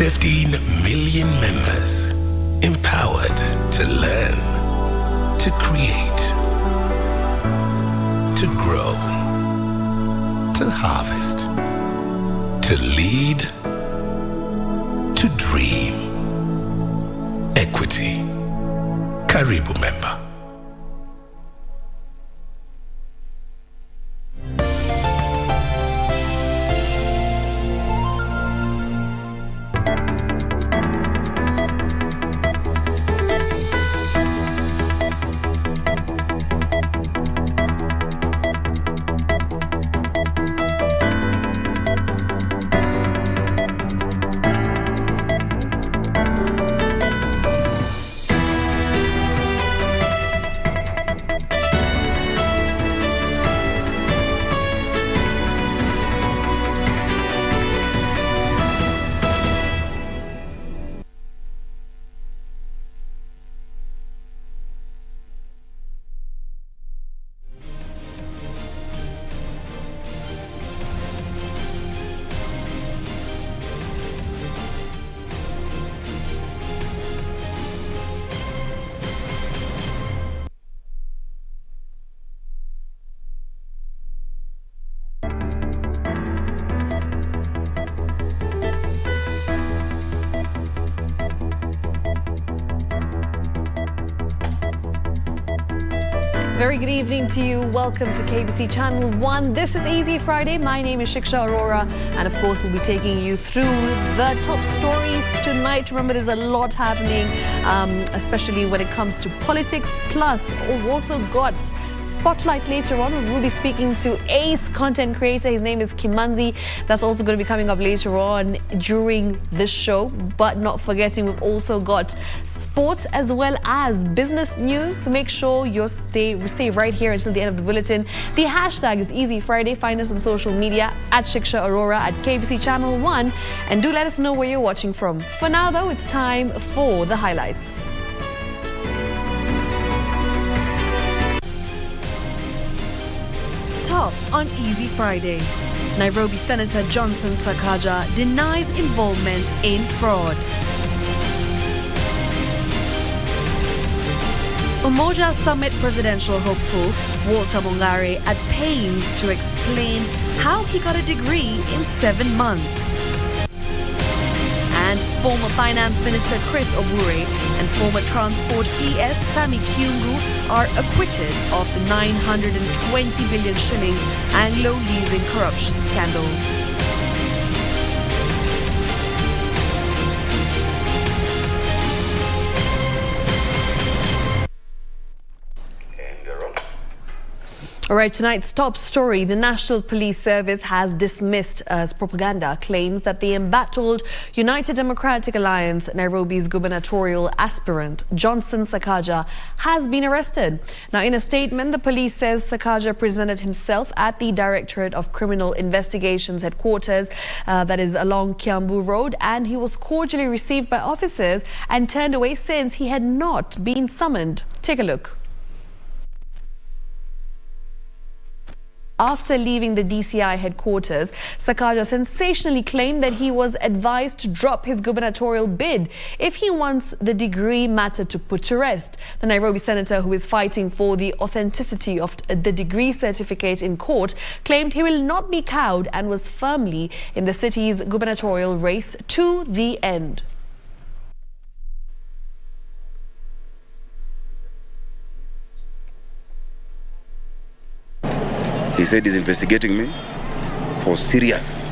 15 million members, empowered to learn, to create, to grow, to harvest, to lead, to dream. Equity. Karibu member. Very good evening to you. Welcome to KBC Channel 1. This is Easy Friday. My name is Shiksha Arora, and of course we'll be taking you through the top stories tonight. Remember, there's a lot happening, especially when it comes to politics. Plus, we've also got Spotlight later on. We'll be speaking to ace content creator. His name is Kimanzi. That's also going to be coming up later on during this show. But not forgetting, we've also got sports as well as business news. So make sure you stay right here until the end of the bulletin. The hashtag is Easy Friday. Find us on social media at Shiksha Arora, at KBC Channel 1. And do let us know where you're watching from. For now, though, it's time for the highlights. Top on Easy Friday. Nairobi Senator Johnson Sakaja denies involvement in fraud. Umoja Summit presidential hopeful Walter Mongare at pains to explain how he got a degree in 7 months. And former Finance Minister Chris Obure and former Transport PS Sami Kyungu are acquitted of the 920 billion shilling Anglo Leasing corruption scandal. All right, tonight's top story. The National Police Service has dismissed as propaganda claims that the embattled United Democratic Alliance Nairobi's gubernatorial aspirant Johnson Sakaja has been arrested. Now, in a statement, the police says Sakaja presented himself at the Directorate of Criminal Investigations headquarters, that is along Kiambu Road, and he was cordially received by officers and turned away since he had not been summoned. Take a look. After leaving the DCI headquarters, Sakaja sensationally claimed that he was advised to drop his gubernatorial bid if he wants the degree matter to put to rest. The Nairobi senator, who is fighting for the authenticity of the degree certificate in court, claimed he will not be cowed and was firmly in the city's gubernatorial race to the end. He said he's investigating me for serious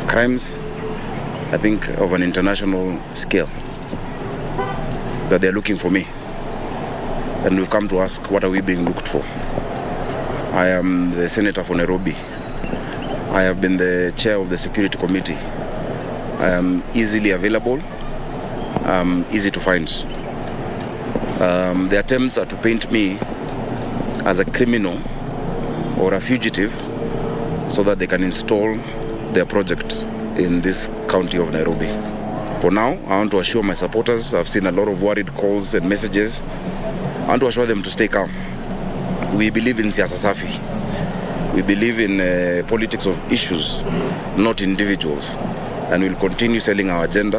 crimes, I think of an international scale, that they're looking for me. And we've come to ask, what are we being looked for? I am the senator for Nairobi. I have been the chair of the security committee. I am easily available, easy to find. The attempts are to paint me as a criminal or a fugitive so that they can install their project in this county of Nairobi. For now, I want to assure my supporters, I've seen a lot of worried calls and messages. I want to assure them to stay calm. We believe in siasa safi. We believe in politics of issues, not individuals. and we'll continue selling our agenda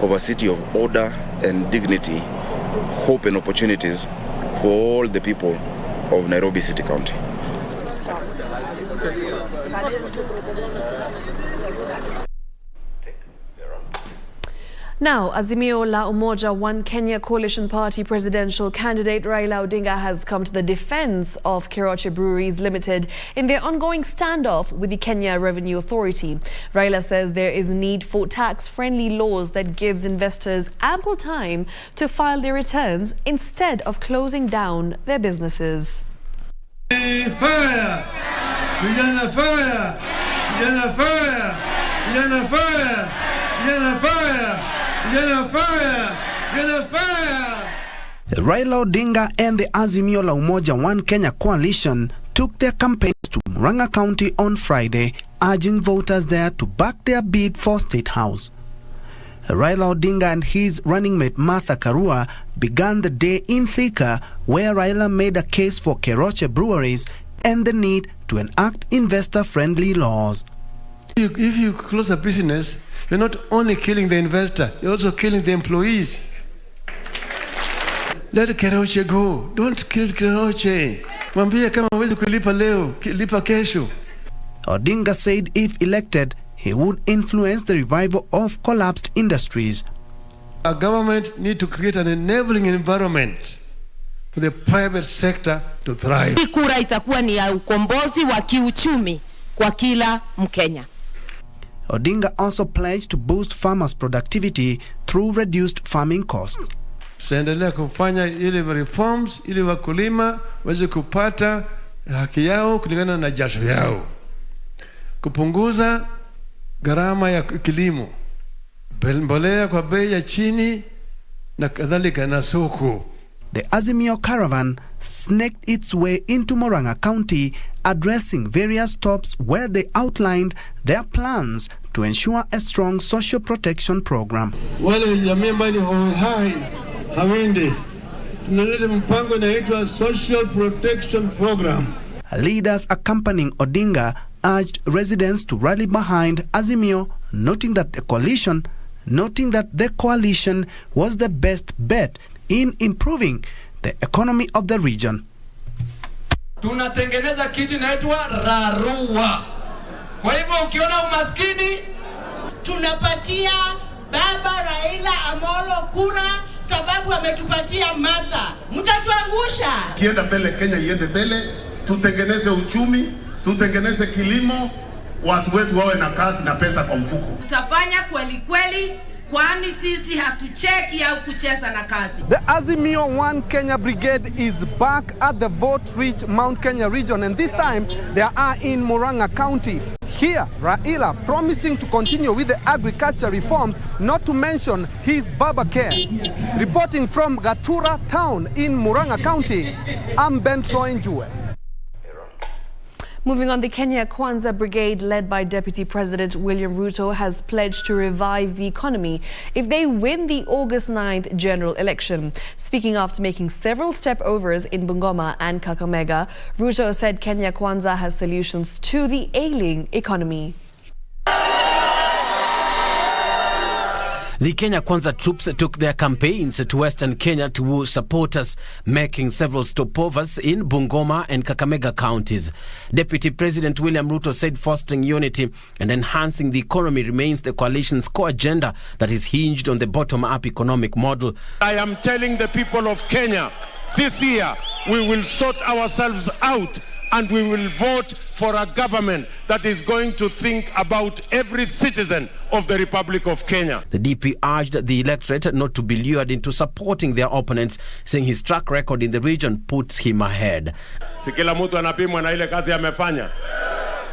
of a city of order and dignity, hope and opportunities for all the people of Nairobi City County. Now, Azimio La Umoja One Kenya Coalition Party presidential candidate Raila Odinga has come to the defense of Keroche Breweries Limited in their ongoing standoff with the Kenya Revenue Authority. Raila says there is need for tax-friendly laws that gives investors ample time to file their returns instead of closing down their businesses. Fire! Vijana fire! Vijana fire! Vijana fire! Vijana fire! Raila Odinga and the Azimio La Umoja One Kenya coalition took their campaigns to Namanga County on Friday, urging voters there to back their bid for State House. Raila Odinga and his running mate Martha Karua began the day in Thika, where Raila made a case for Keroche Breweries and the need to enact investor-friendly laws. If you close a business, you're not only killing the investor, you're also killing the employees. Let Keroche go. Don't kill Keroche. Mwambie kama huwezi kulipa leo, lipa kesho. Odinga said if elected, he would influence the revival of collapsed industries. Our government need to create an enabling environment for the private sector to thrive. Hii kura itakuwa ni ya ukombozi wa kiuchumi kwa kila Mkenya. Odinga also pledged to boost farmers' productivity through reduced farming costs. Tutaendelea kufanya ile reforms ili wakulima waweze kupata haki yao kulingana na jasho yao. Kupunguza gharama ya kilimo, mbolea kwa bei ya chini na kadhalika na soko. The Azimio caravan snaked its way into Namanga County, addressing various stops where they outlined their plans to ensure a strong social protection program. Wale jamii ambao ni hai hawende, tunaleta mpango inaitwa social protection program. Leaders accompanying Odinga urged residents to rally behind Azimio, noting that the coalition was the best bet in improving the economy of the region. Tunatengeneza kitu inaitwa Arora. Kwa hivyo ukiona umaskini, tunapatia Baba Raila Amolo kura sababu ametupatia Martha. Mtatuangusha. Kienda mbele, Kenya iende mbele, tutengeneze uchumi, tutengeneze kilimo, watu wetu wawe na kazi na pesa kwa mfuko. Tutafanya kweli kweli, kwani sisi hatucheki au kucheza na kazi. The Azimio One Kenya Brigade is back at the vote-rich Mount Kenya region, and this time they are in Namanga County. Here, Raila promising to continue with the agriculture reforms, not to mention his Baba Care. Reporting from Gatura town in Namanga County, I'm Ben Troinjue. Moving on, the Kenya Kwanza Brigade, led by Deputy President William Ruto, has pledged to revive the economy if they win the August 9th general election. Speaking after making several step-overs in Bungoma and Kakamega, Ruto said Kenya Kwanza has solutions to the ailing economy. The Kenya Kwanza troops took their campaigns to Western Kenya to woo supporters, making several stopovers in Bungoma and Kakamega counties. Deputy President William Ruto said fostering unity and enhancing the economy remains the coalition's core agenda that is hinged on the bottom-up economic model. I am telling the people of Kenya, this year we will sort ourselves out and we will vote for a government that is going to think about every citizen of the Republic of Kenya. The DP urged the electorate not to be lured into supporting their opponents, saying his track record in the region puts him ahead. Si kila mtu anapimwa na ile kazi amefanya.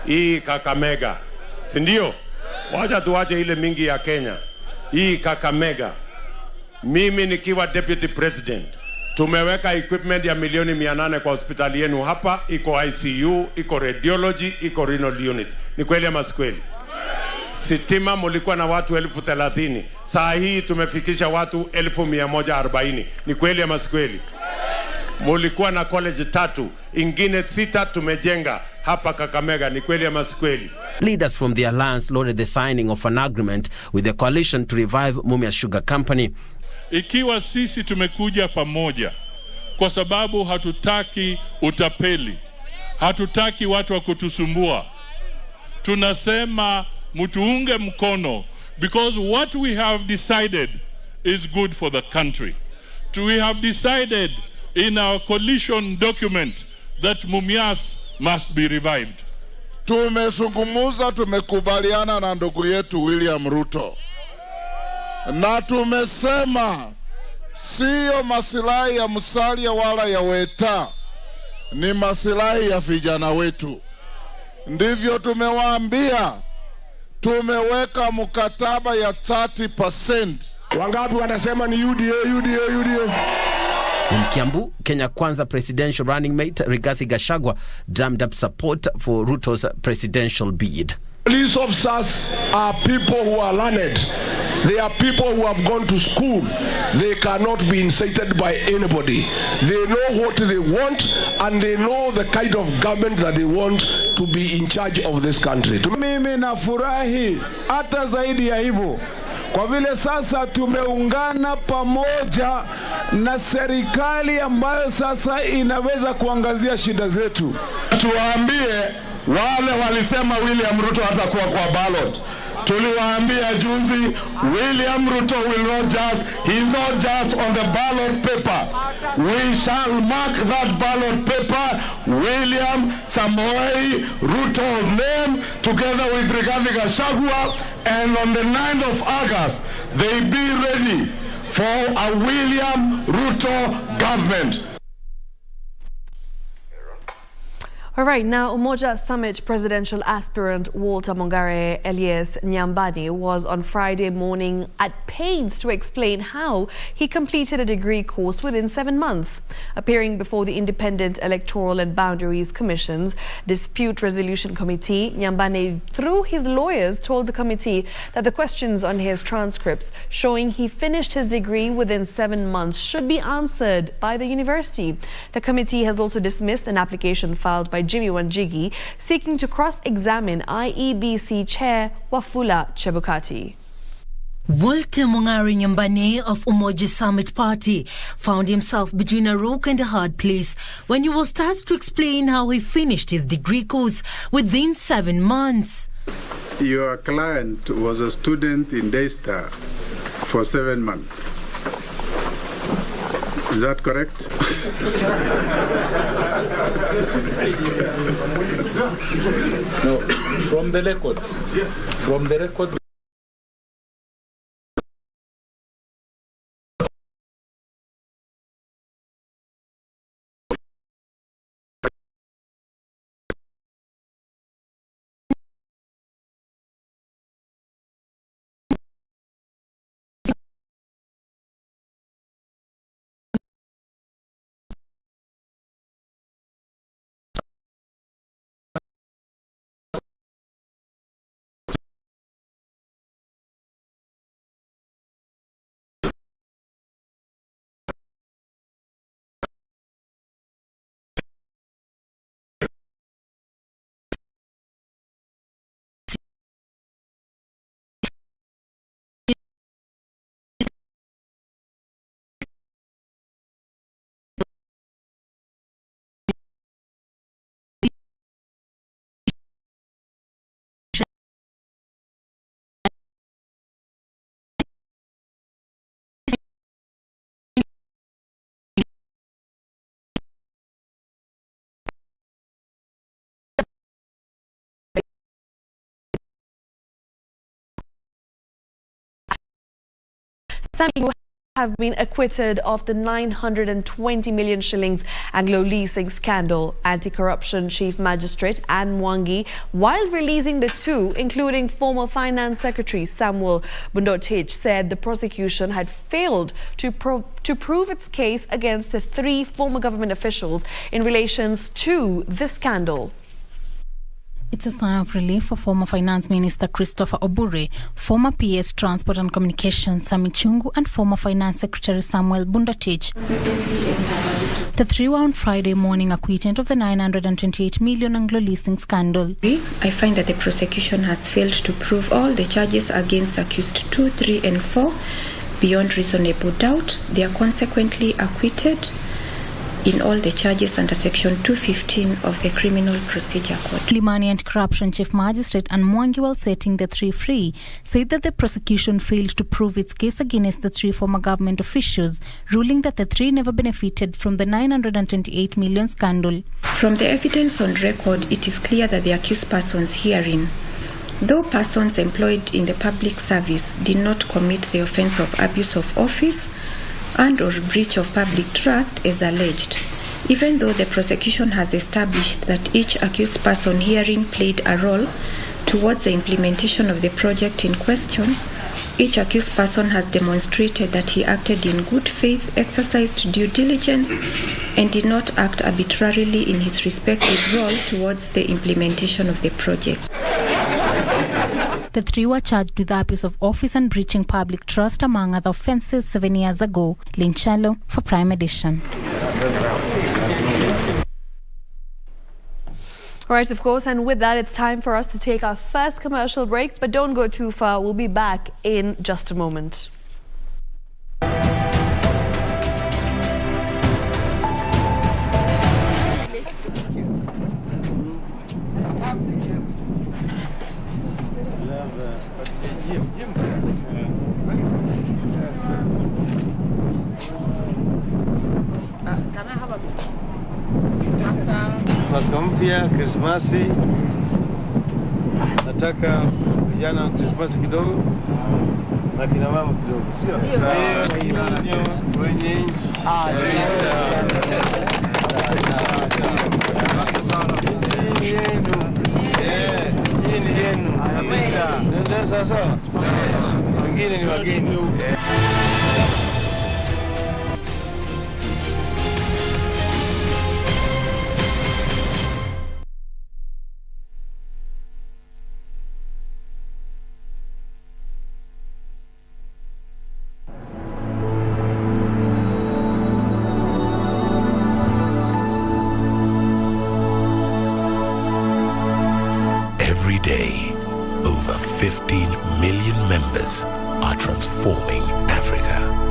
Hii Kakamega, si ndio? Wacha tuache ile mingi ya Kenya. Hii Kakamega, mimi nikiwa deputy president, tumeweka equipment ya milioni 800 kwa hospitali yenu hapa. Iko ICU, iko radiology, iko renal unit. Ni kweli ama si kweli? Sitima mulikuwa na watu 30,000. Saa hii tumefikisha watu 1,140. Ni kweli ama si kweli? Mulikuwa na college 3, ingine 6 tumejenga. hapa Kakamega. Ni kweli ama si kweli? Leaders from the alliance lauded the signing of an agreement with the coalition to revive Mumias Sugar Company. Ikiwa sisi tumekuja pamoja kwa sababu hatutaki utapeli, hatutaki watu wa kutusumbua, tunasema mtuunge mkono, because what we have decided is good for the country. We have decided in our coalition document that Mumias must be revived. Tumezungumza, tumekubaliana na ndugu yetu William Ruto, na tumesema sio masilahi ya Musalia wala ya Weta, ni masilahi ya vijana wetu. Ndivyo tumewaambia. Tumeweka mkataba ya 30%. Wangapi wanasema ni UDA? In Kiambu, Kenya Kwanza presidential running mate Rigathi Gachagua drummed up support for Ruto's presidential bid. Police officers are people who are learned. They are people who have gone to school. They cannot be incited by anybody. They know what they want, and they know the kind of government that they want to be in charge of this country. Mimi nafurahi hata zaidi ya hivyo, kwa vile sasa tumeungana pamoja na serikali ambayo sasa inaweza kuangazia shida zetu. Tuwaambie wale walisema William Ruto hatakuwa kwa ballot. Tuliwaambia juzi, William Ruto he's not just on the ballot paper. We shall mark that ballot paper William Samoei Ruto's name together with Rigathi Gachagua, and on the 9th of August they be ready for a William Ruto government. All right, now Umoja Summit presidential aspirant Walter Mongare Elias Nyambani was on Friday morning at pains to explain how he completed a degree course within 7 months. Appearing before the Independent Electoral and Boundaries Commission's Dispute Resolution Committee, Nyambani, through his lawyers, told the committee that the questions on his transcripts showing he finished his degree within 7 months should be answered by the university. The committee has also dismissed an application filed by Jimmy Wanjigi seeking to cross-examine IEBC Chair Wafula Chebukati. Walter Mongare Nyambani of Umoja Summit Party found himself between a rock and a hard place when he was tasked to explain how he finished his degree course within 7 months. Your client was a student in Daystar for 7 months. Is that correct? No, from the records. Some people have been acquitted of the 920 million shillings Anglo Leasing scandal. Anti-corruption Chief Magistrate Anne Mwangi, while releasing the two, including former Finance Secretary Samuel Bundotich, said the prosecution had failed to prove its case against the 3 former government officials in relation to this scandal. It's a sigh of relief for former Finance Minister Christopher Obure, former PS Transport and Communications Sami Chungu, and former Finance Secretary Samuel Bundatich. The three were on Friday morning acquitted of the 928 million Anglo Leasing scandal. I find that the prosecution has failed to prove all the charges against accused 2, 3, and 4 beyond reasonable doubt. They are consequently acquitted in all the charges under Section 215 of the Criminal Procedure Code. Limani Anti-Corruption Chief Magistrate and Mwangi, while setting the three free, said that the prosecution failed to prove its case against the three former government officials, ruling that the three never benefited from the 928 million scandal. From the evidence on record, it is clear that the accused persons herein, though persons employed in the public service, did not commit the offence of abuse of office and or breach of public trust as alleged, even though the prosecution has established that each accused person herein played a role towards the implementation of the project in question. Each accused person has demonstrated that he acted in good faith, exercised due diligence, and did not act arbitrarily in his respective role towards the implementation of the project. The three were charged with abuse of office and breaching public trust, among other offences, 7 years ago. Linchalo for Prime Edition. Right, of course, and with that, it's time for us to take our first commercial break, but don't go too far. We'll be back in just a moment. Mwaka mpya, Krismasi. Nataka vijana Krismasi kidogo na kina mama kidogo. Sio? Wenye nchi. Yenu yenu. Kabisa. Sasa. Wengine ni wageni. Every day, over 15 million members are transforming Africa.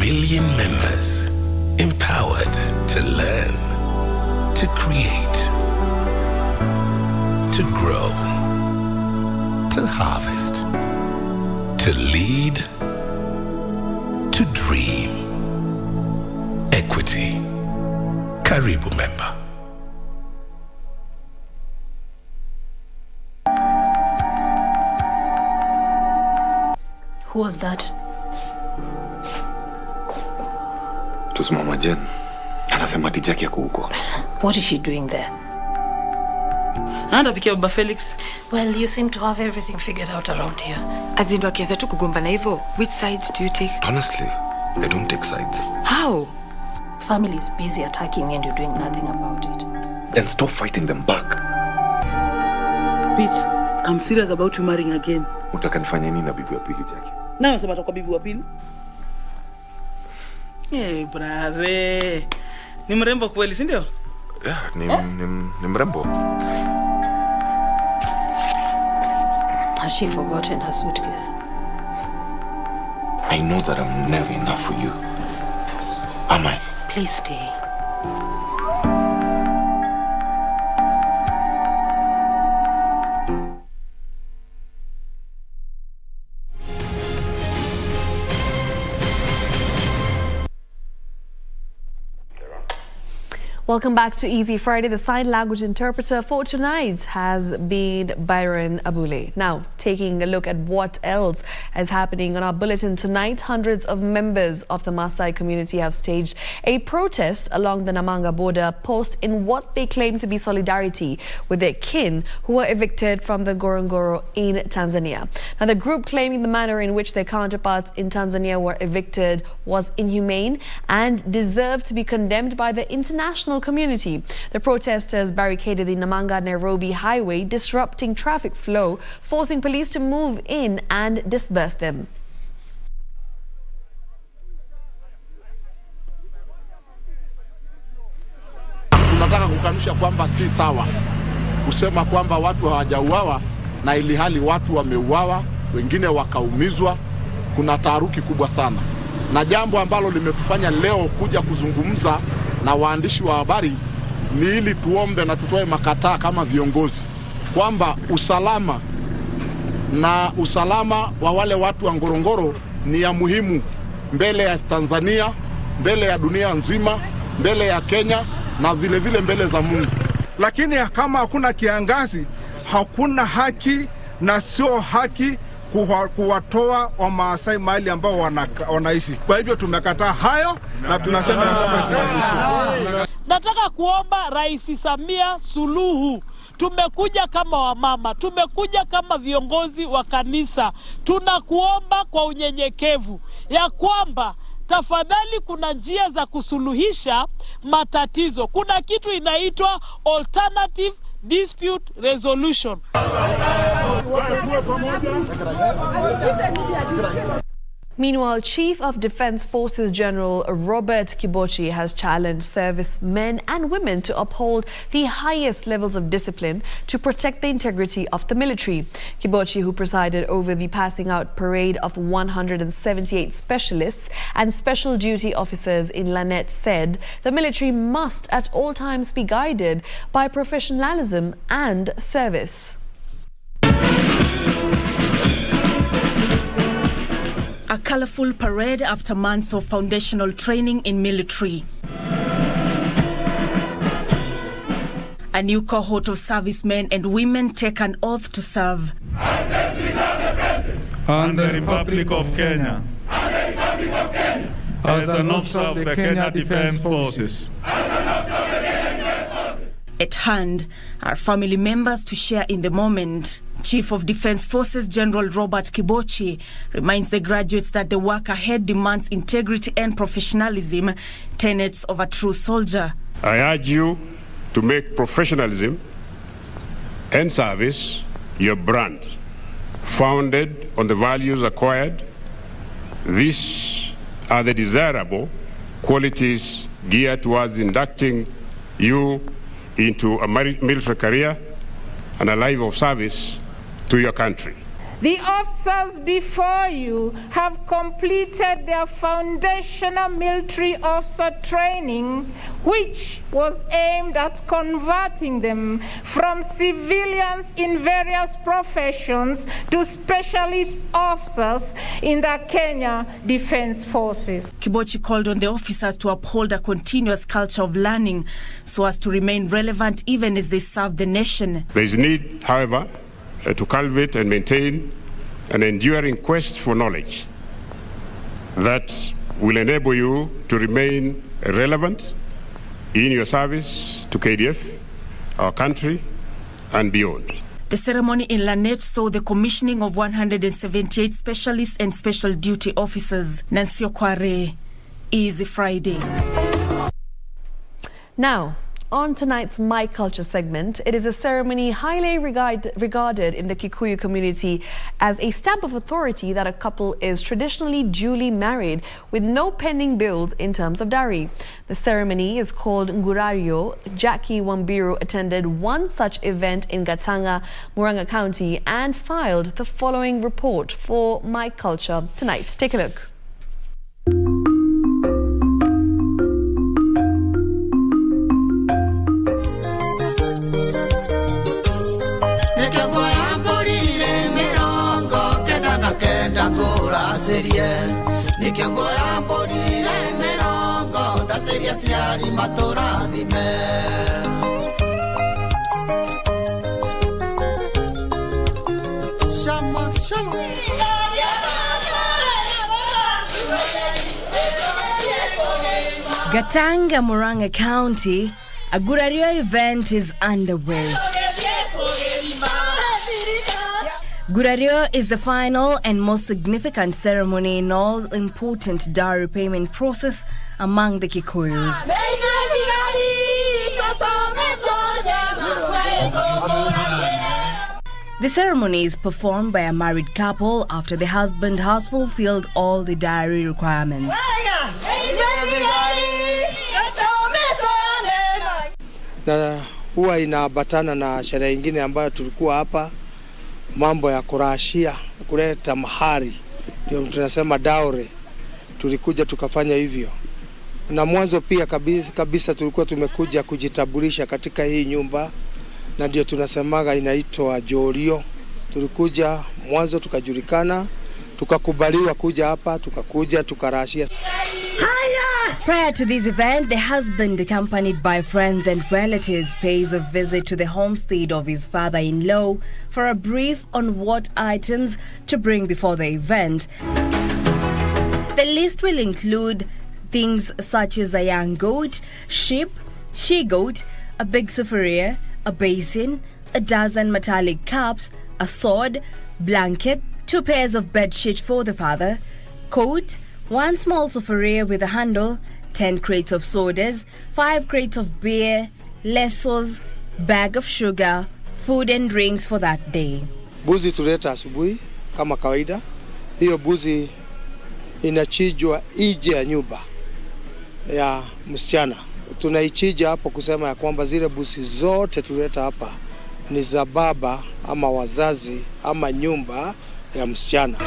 million members, empowered to learn, to create, to grow, to harvest, to lead, to dream. Equity. Karibu member. Who was that? It was Mama Jen. Anasema Tijaki yako huko. What is she doing there? Nanda pikia baba Felix. Well, you seem to have everything figured out around here. Azindo akianza tu kugombana hivyo, which side do you take? Honestly, I don't take sides. How? Family is busy attacking and you're doing nothing about it. Then stop fighting them back. Pete, I'm serious about you marrying again. Utakanifanya nini na bibi wa pili Jackie? Na unasema atakuwa bibi wa pili? Brave. Ni mrembo kweli, si ndio? Yeah, ni mrembo. Has she forgotten her suitcase? I know that I'm never enough for you. Am I? Please stay. Welcome back to Easy Friday. The sign language interpreter for tonight has been Byron Abule. Now, taking a look at what else is happening on our bulletin tonight, hundreds of members of the Maasai community have staged a protest along the Namanga border post in what they claim to be solidarity with their kin who were evicted from the Ngorongoro in Tanzania. Now, the group claiming the manner in which their counterparts in Tanzania were evicted was inhumane and deserved to be condemned by the international community. The protesters barricaded the Namanga-Nairobi highway, disrupting traffic flow, forcing police to move in and disperse them. Tunataka kukanusha kwamba si sawa kusema kwamba watu hawajauawa na ili hali watu wameuawa, wengine wakaumizwa. Kuna taharuki kubwa sana, na jambo ambalo limetufanya leo kuja kuzungumza na waandishi wa habari ni ili tuombe na tutoe makataa kama viongozi kwamba usalama wa wale watu wa Ngorongoro ni ya muhimu mbele ya Tanzania, mbele ya dunia nzima, mbele ya Kenya na vile vile mbele za Mungu. Lakini kama hakuna kiangazi, hakuna haki na sio haki kuwatoa wa Maasai mahali ambao wanaishi. Kwa hivyo tumekataa hayo na tunasema kwamba nataka kuomba Rais Samia Suluhu, tumekuja kama wamama, tumekuja kama viongozi wa kanisa, tunakuomba kwa unyenyekevu ya kwamba tafadhali kuna njia za kusuluhisha matatizo. Kuna kitu inaitwa alternative dispute resolution. Meanwhile, Chief of Defense Forces General Robert Kibochi has challenged servicemen and women to uphold the highest levels of discipline to protect the integrity of the military. Kibochi, who presided over the passing out parade of 178 specialists and special duty officers in Lanet, said the military must at all times be guided by professionalism and service. A colorful parade after months of foundational training in military. A new cohort of servicemen and women take an oath to serve. And the Republic of Kenya. As an officer of the Kenya Defence Forces. At hand are family members to share in the moment. Chief of Defense Forces General Robert Kibochi reminds the graduates that the work ahead demands integrity and professionalism, tenets of a true soldier. I urge you to make professionalism and service your brand, founded on the values acquired. These are the desirable qualities geared towards inducting you into a military career and a life of service to your country. The officers before you have completed their foundational military officer training, which was aimed at converting them from civilians in various professions to specialist officers in the Kenya Defence Forces. Kibochi called on the officers to uphold a continuous culture of learning so as to remain relevant even as they serve the nation. There is need, however, to cultivate and maintain an enduring quest for knowledge that will enable you to remain relevant in your service to KDF, our country, and beyond. The ceremony in Lanet saw the commissioning of 178 specialists and special duty officers. Nancy Okware, Easy Friday. Now, on tonight's My Culture segment, it is a ceremony highly regarded in the Kikuyu community as a stamp of authority that a couple is traditionally duly married with no pending bills in terms of dowry. The ceremony is called Ngurario. Jackie Wambiru attended one such event in Gatanga, Murang'a County, and filed the following report for My Culture tonight. Take a look. Gatanga, Murang'a County, a Gurario event is underway. Gurario is the final and most significant ceremony in all important dowry payment process among the Kikuyus. The ceremony is performed by a married couple after the husband has fulfilled all the dowry requirements. Na huwa inaambatana na sherehe nyingine ambayo tulikuwa hapa, mambo ya kurashia, kuleta mahari, ndio tunasema dowry. Tulikuja tukafanya hivyo. Na mwanzo pia kabisa tulikuwa tumekuja kujitambulisha katika hii nyumba, na ndio tunasemaga inaitwa Jorio. Tulikuja mwanzo tukajulikana, tukakubaliwa kuja hapa, tukakuja tukarashia. Prior to this event, the husband, accompanied by friends and relatives, pays a visit to the homestead of his father-in-law for a brief on what items to bring before the event. The list will include things such as a young goat, sheep, she-goat, a big sufuria, a basin, a dozen metallic cups, a sword, blanket, 2 pairs of bedsheet for the father, coat, 1 small sufuria with a handle, 10 crates of sodas, 5 crates of beer, lesos, bag of sugar, food and drinks for that day. Buzi tuleta asubuhi kama kawaida. Hiyo buzi inachijwa ije ya nyumba ya msichana. Tunaichija hapo kusema ya kwamba zile buzi zote tuleta hapa ni za baba ama wazazi ama nyumba ya msichana.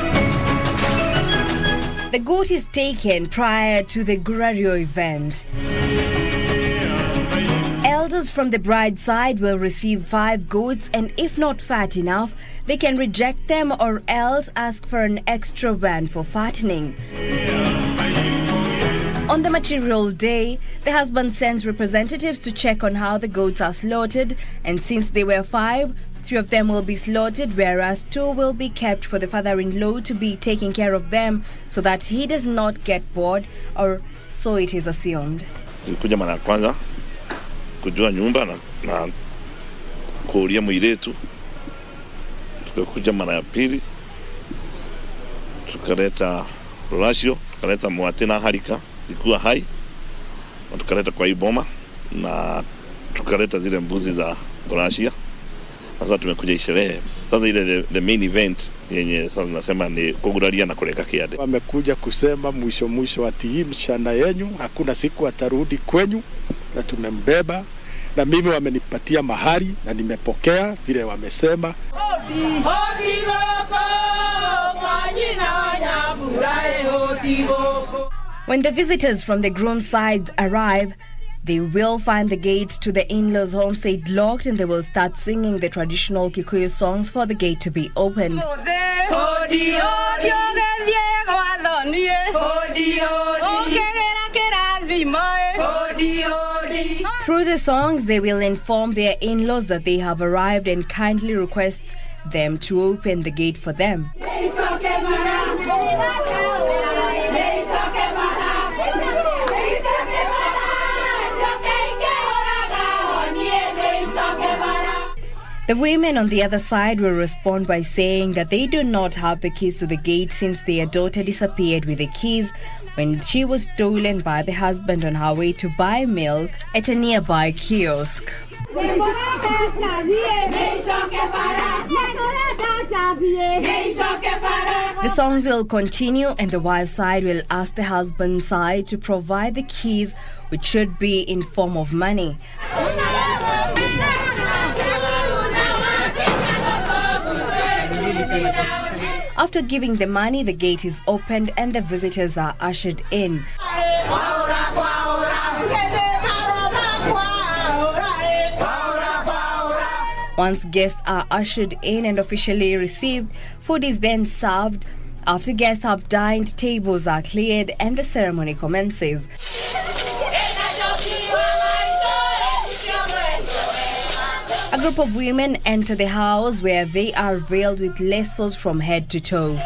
The goat is taken prior to the Gurario event. Elders from the bride's side will receive 5 goats, and if not fat enough, they can reject them or else ask for an extra one for fattening. On the material day, the husband sends representatives to check on how the goats are slaughtered, and since they were 5, 3 of them will be slaughtered, whereas 2 will be kept for the father-in-law to be taking care of them so that he does not get bored, or so it is assumed. Tulikuja mara kwanza kujua nyumba na kuulia mwiletu. Tukakuja mara ya pili tukaleta rasio, tukaleta mwatena harika ilikuwa hai, na tukaleta kwa iboma na tukaleta zile mbuzi za Borashia. Sasa tumekuja sherehe. Sasa ile the main event yenye sasa tunasema ni kuguralia na kuleka kiade. Wamekuja kusema mwisho ati hii mshana yenyu hakuna siku atarudi kwenyu, na tumembeba, na mimi wamenipatia mahari na nimepokea vile wamesema. When the visitors from the groom's side arrive, they will find the gate to the in-laws' homestead locked, and they will start singing the traditional Kikuyu songs for the gate to be opened. Through the songs, they will inform their in-laws that they have arrived and kindly request them to open the gate for them. The women on the other side will respond by saying that they do not have the keys to the gate since their daughter disappeared with the keys when she was stolen by the husband on her way to buy milk at a nearby kiosk. The songs will continue, and the wife's side will ask the husband's side to provide the keys, which should be in form of money. After giving the money, the gate is opened and the visitors are ushered in. Once guests are ushered in and officially received, food is then served. After guests have dined, tables are cleared and the ceremony commences. A group of women enter the house where they are veiled with lassos from head to toe.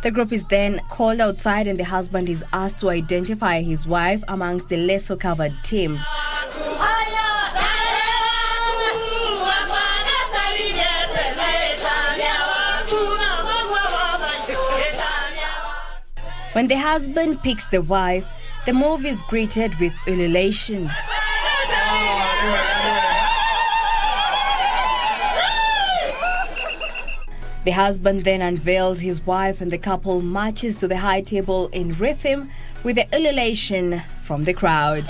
The group is then called outside and the husband is asked to identify his wife amongst the lasso-covered team. When the husband picks the wife, the move is greeted with ululation. The husband then unveils his wife and the couple marches to the high table in rhythm with the ululation from the crowd.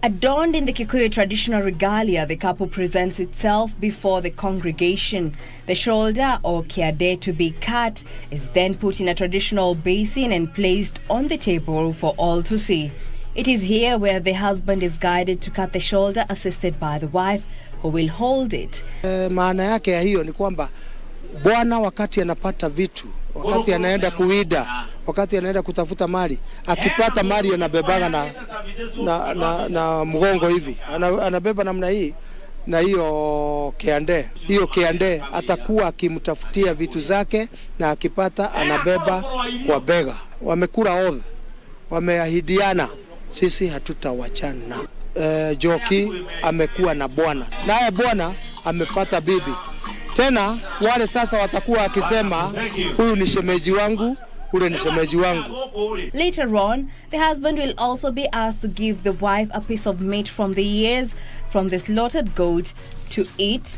Adorned in the Kikuyu traditional regalia, the couple presents itself before the congregation. The shoulder or kiade to be cut is then put in a traditional basin and placed on the table for all to see. It is here where the husband is guided to cut the shoulder, assisted by the wife who will hold it. Maana yake ya hiyo ni kwamba bwana wakati anapata vitu, wakati anaenda kuwida, wakati anaenda kutafuta mali, akipata mali anabebaga na mgongo hivi, anabeba namna hii na hiyo kiande atakuwa akimtafutia vitu zake, na akipata anabeba kwa bega. Wamekula oath, wameahidiana, sisi hatutawachana. Joki amekuwa na bwana, naye bwana amepata bibi. Tena wale sasa watakuwa akisema huyu ni shemeji wangu, ule ni shemeji wangu. Later on, the husband will also be asked to give the wife a piece of meat from the ears from the slaughtered goat to eat,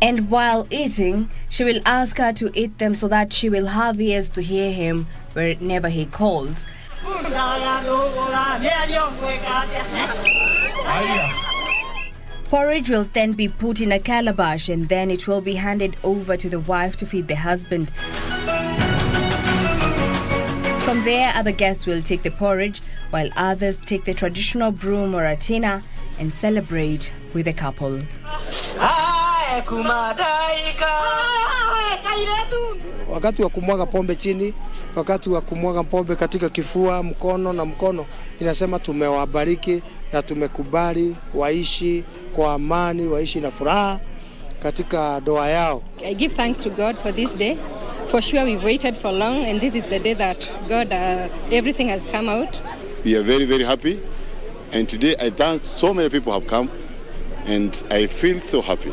and while eating, she will ask her to eat them so that she will have ears to hear him whenever he calls. Porridge will then be put in a calabash and then it will be handed over to the wife to feed the husband. From there, other guests will take the porridge, while others take the traditional broom or a tina and celebrate with the couple. Wakati wa kumwaga pombe chini, wakati wa kumwaga pombe katika kifua, mkono na mkono, inasema tumewabariki na tumekubali waishi kwa amani, waishi na furaha katika doa yao. I give thanks to God for this day. For sure we've waited for long, and this is the day that God, everything has come out. We are very, very happy, and today I thank so many people have come, and I feel so happy.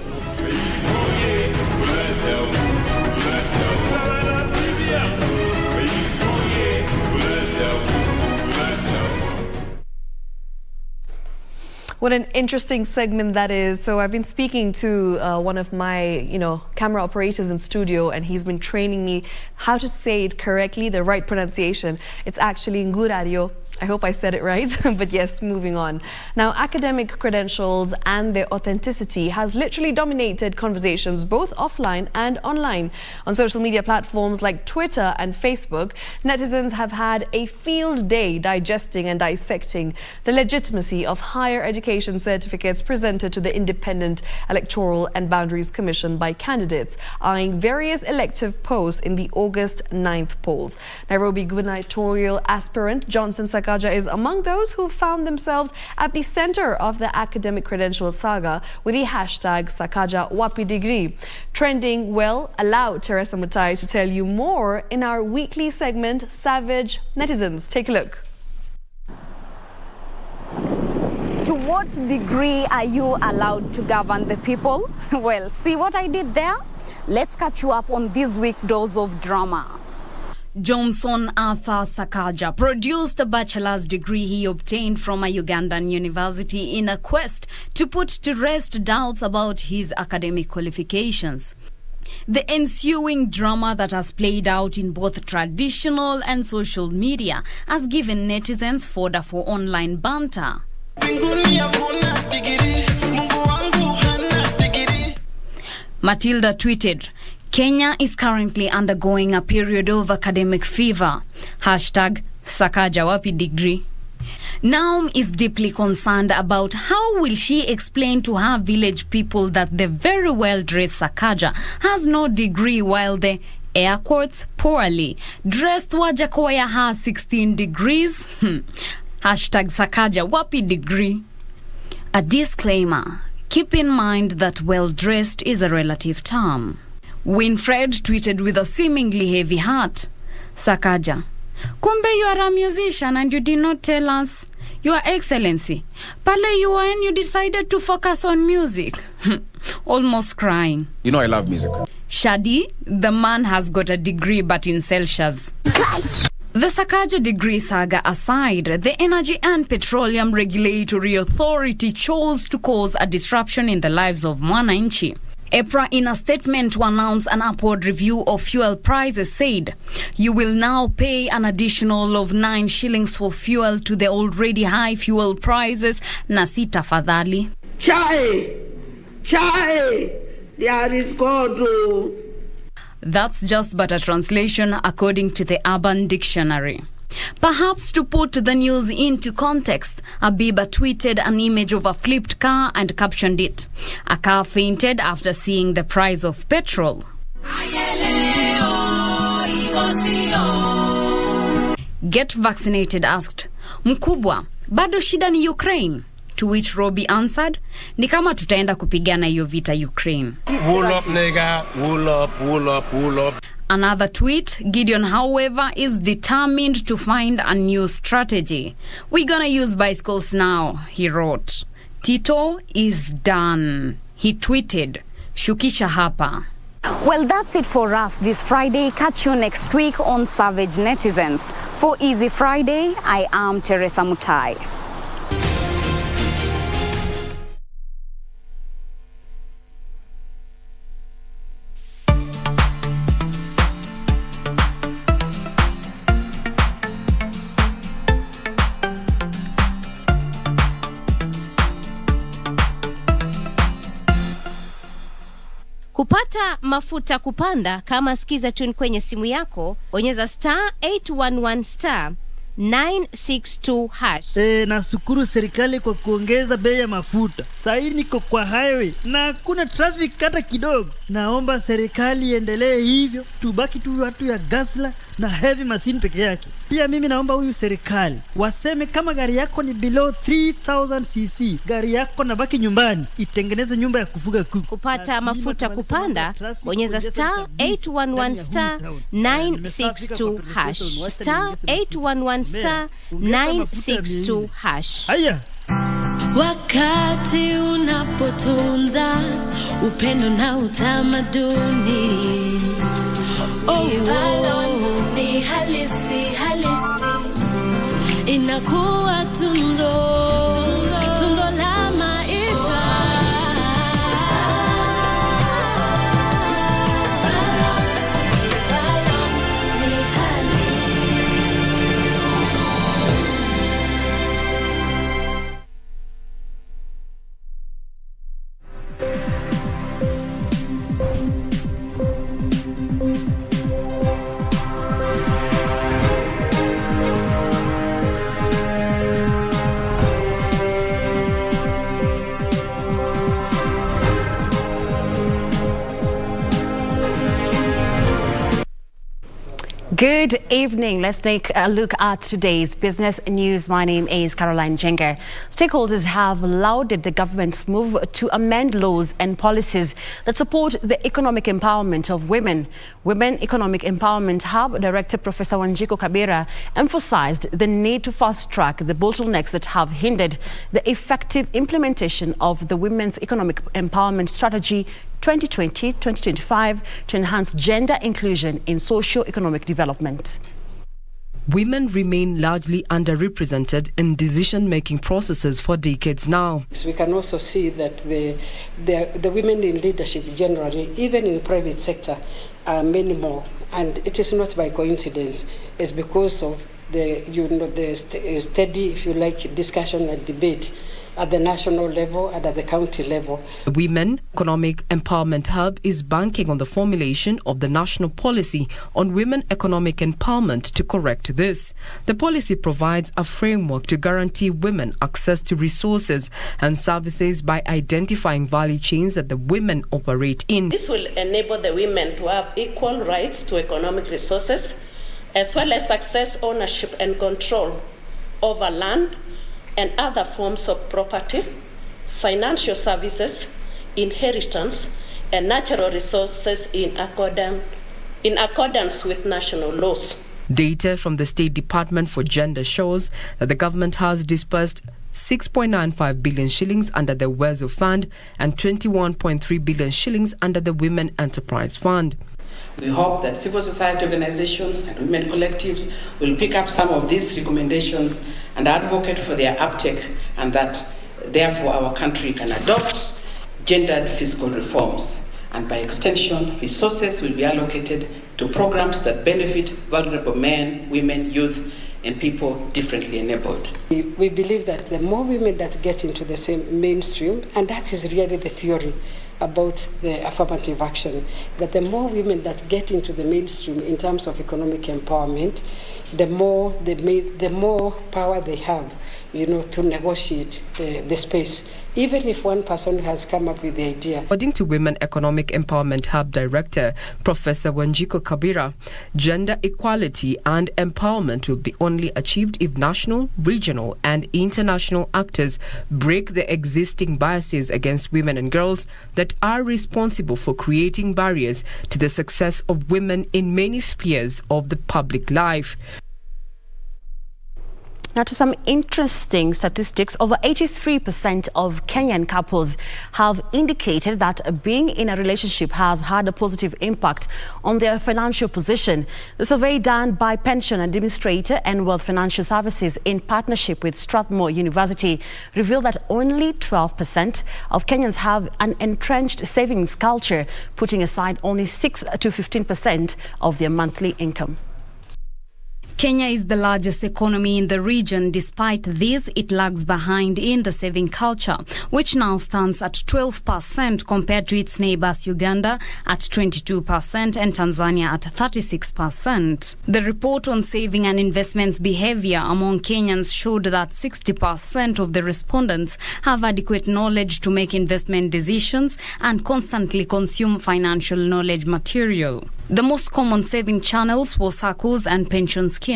What an interesting segment that is. So I've been speaking to one of my, camera operators in studio, and he's been training me how to say it correctly, the right pronunciation. It's actually Ngurario. I hope I said it right, but yes, moving on. Now, academic credentials and their authenticity has literally dominated conversations both offline and online. On social media platforms like Twitter and Facebook, netizens have had a field day digesting and dissecting the legitimacy of higher education certificates presented to the Independent Electoral and Boundaries Commission by candidates eyeing various elective posts in the August 9th polls. Nairobi gubernatorial aspirant Johnson Sakaja is among those who found themselves at the center of the academic credential saga with the hashtag Sakaja Wapi Degree. Trending well. Allow Teresa Mutai to tell you more in our weekly segment, Savage Netizens. Take a look. To what degree are you allowed to govern the people? Well, see what I did there? Let's catch you up on this week's dose of drama. Johnson Arthur Sakaja produced a bachelor's degree he obtained from a Ugandan university in a quest to put to rest doubts about his academic qualifications. The ensuing drama that has played out in both traditional and social media has given netizens fodder for online banter. Matilda tweeted, Kenya is currently undergoing a period of academic fever. Hashtag Sakaja Wapi Degree. Naum is deeply concerned about how will she explain to her village people that the very well-dressed Sakaja has no degree while the air quotes poorly dressed Wajakoya has 16 degrees. Hashtag Sakaja Wapi Degree. A disclaimer. Keep in mind that well-dressed is a relative term. Winfred tweeted with a seemingly heavy heart, Sakaja, kumbe you are a musician and you did not tell us. Your Excellency, pale you were and you decided to focus on music. Almost crying. You know I love music. Shadi, the man has got a degree but in Celsius. The Sakaja degree saga aside, the Energy and Petroleum Regulatory Authority chose to cause a disruption in the lives of Mwananchi. EPRA, in a statement to announce an upward review of fuel prices, said, you will now pay an additional of 9 shillings for fuel to the already high fuel prices. Nasi tafadhali. Chai! There is God. That's just but a translation according to the Urban Dictionary. Perhaps to put the news into context, Abiba tweeted an image of a flipped car and captioned it, a car fainted after seeing the price of petrol. Get Vaccinated asked, Mkubwa, bado shida ni Ukraine? To which Robbie answered, ni kama tutaenda kupigana hiyo vita Ukraine. Wool up, nigga. Wool up. Another tweet, Gideon, however, is determined to find a new strategy. We're gonna use bicycles now, he wrote. Tito is done. He tweeted, Shukisha hapa. Well, that's it for us this Friday. Catch you next week on Savage Netizens. For Easy Friday, I am Teresa Mutai. Kupata mafuta kupanda kama skiza tune kwenye simu yako, bonyeza *811 *962 hash. Nashukuru serikali kwa kuongeza bei ya mafuta. Sasa niko kwa highway na hakuna traffic hata kidogo. Naomba serikali iendelee hivyo, tubaki tu watu ya gasla na heavy machine peke yake. Pia mimi naomba huyu serikali waseme kama gari yako ni below 3000 cc, gari yako na baki nyumbani, itengeneze nyumba ya kufuga kuku. Kupata mafuta kupanda, bonyeza *811 *962 hash. *811 *962 hash. Haya. Wakati unapotunza upendo na utamaduni, ni halisi inakuwa tundo la maisha. Good evening. Let's take a look at today's business news. My name is Caroline Jenger. Stakeholders have lauded the government's move to amend laws and policies that support the economic empowerment of women. Women Economic Empowerment Hub Director Professor Wanjiko Kabira emphasized the need to fast-track the bottlenecks that have hindered the effective implementation of the Women's Economic Empowerment Strategy 2020-2025 to enhance gender inclusion in socio-economic development. Women remain largely underrepresented in decision-making processes for decades now. We can also see that the women in leadership generally, even in the private sector, are many more. And it is not by coincidence. It's because of the steady, if you like, discussion and debate at the national level and at the county level. The Women Economic Empowerment Hub is banking on the formulation of the national policy on women economic empowerment to correct this. The policy provides a framework to guarantee women access to resources and services by identifying value chains that the women operate in. This will enable the women to have equal rights to economic resources, as well as access, ownership and control over land and other forms of property, financial services, inheritance, and natural resources in accordance with national laws. Data from the State Department for Gender shows that the government has disbursed 6.95 billion shillings under the WEZO Fund and 21.3 billion shillings under the Women Enterprise Fund. We hope that civil society organizations and women collectives will pick up some of these recommendations and advocate for their uptake, and that therefore our country can adopt gendered fiscal reforms. And by extension, resources will be allocated to programs that benefit vulnerable men, women, youth, and people differently enabled. We believe that the more women that get into the same mainstream, and that is really the theory about the affirmative action, that the more women that get into the mainstream in terms of economic empowerment, the more power they have, to negotiate the space, even if one person has come up with the idea. According to Women Economic Empowerment Hub Director Professor Wanjiko Kabira, gender equality and empowerment will be only achieved if national, regional and international actors break the existing biases against women and girls that are responsible for creating barriers to the success of women in many spheres of the public life. Now to some interesting statistics. Over 83% of Kenyan couples have indicated that being in a relationship has had a positive impact on their financial position. The survey done by Pension Administrator and Wealth Financial Services in partnership with Strathmore University revealed that only 12% of Kenyans have an entrenched savings culture, putting aside only 6 to 15% of their monthly income. Kenya is the largest economy in the region. Despite this, it lags behind in the saving culture, which now stands at 12% compared to its neighbors Uganda at 22% and Tanzania at 36%. The report on saving and investments behavior among Kenyans showed that 60% of the respondents have adequate knowledge to make investment decisions and constantly consume financial knowledge material. The most common saving channels were SACCOs and pension schemes.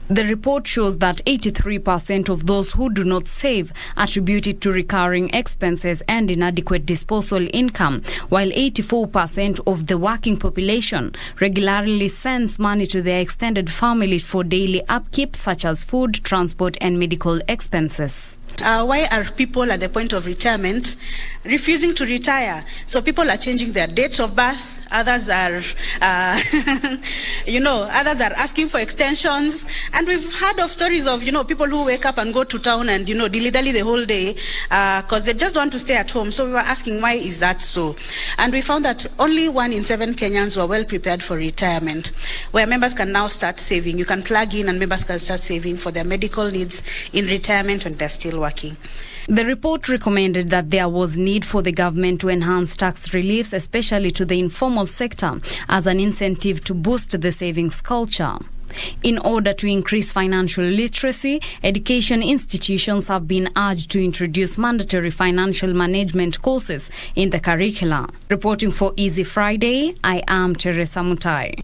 The report shows that 83% of those who do not save attribute it to recurring expenses and inadequate disposal income, while 84% of the working population regularly sends money to their extended family for daily upkeep such as food, transport and medical expenses. Why are people at the point of retirement refusing to retire? So people are changing their dates of birth. Others are, others are asking for extensions. And we've heard of stories of, people who wake up and go to town and, dilly-dally the whole day because they just want to stay at home. So we were asking, why is that so? And we found that only 1 in 7 Kenyans were well prepared for retirement, where members can now start saving. You can plug in and members can start saving for their medical needs in retirement when they're still working. The report recommended that there was need for the government to enhance tax reliefs, especially to the informal sector, as an incentive to boost the savings culture. In order to increase financial literacy, education institutions have been urged to introduce mandatory financial management courses in the curricula. Reporting for Easy Friday, I am Teresa Mutai.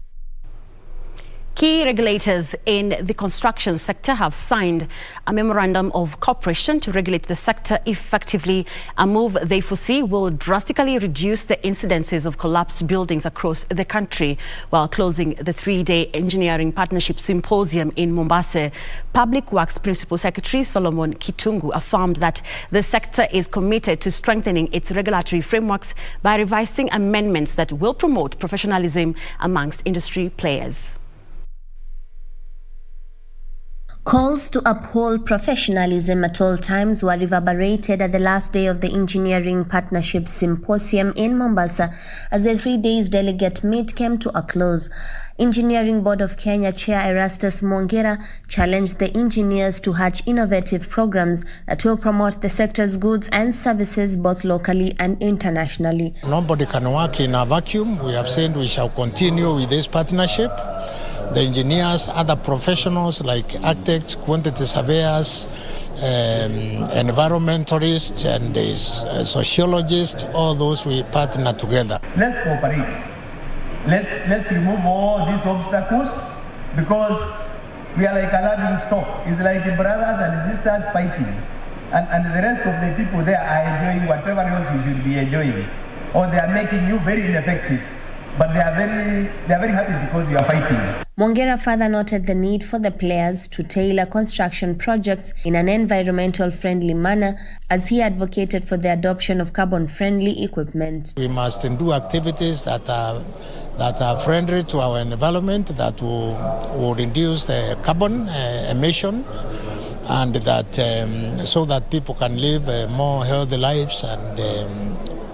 Key regulators in the construction sector have signed a memorandum of cooperation to regulate the sector effectively, a move they foresee will drastically reduce the incidences of collapsed buildings across the country. While closing the 3-day Engineering Partnership Symposium in Mombasa, Public Works Principal Secretary Solomon Kitungu affirmed that the sector is committed to strengthening its regulatory frameworks by revising amendments that will promote professionalism amongst industry players. Calls to uphold professionalism at all times were reverberated at the last day of the Engineering Partnership Symposium in Mombasa as the 3 days delegate meet came to a close. Engineering Board of Kenya Chair Erastus Mwongera challenged the engineers to hatch innovative programs that will promote the sector's goods and services both locally and internationally. Nobody can work in a vacuum. We have said we shall continue with this partnership. The engineers, other professionals like architects, quantity surveyors, environmentalists and sociologists, all those we partner together. Let's cooperate. Let's remove all these obstacles because we are like a loving stock. It's like brothers and sisters fighting. And the rest of the people there are enjoying whatever else you should be enjoying. Or they are making you very ineffective. But they are very happy because you are fighting. Mwongera further noted the need for the players to tailor construction projects in an environmental-friendly manner as he advocated for the adoption of carbon-friendly equipment. We must do activities that are friendly to our environment, that will reduce the carbon emission, and that so that people can live more healthy lives and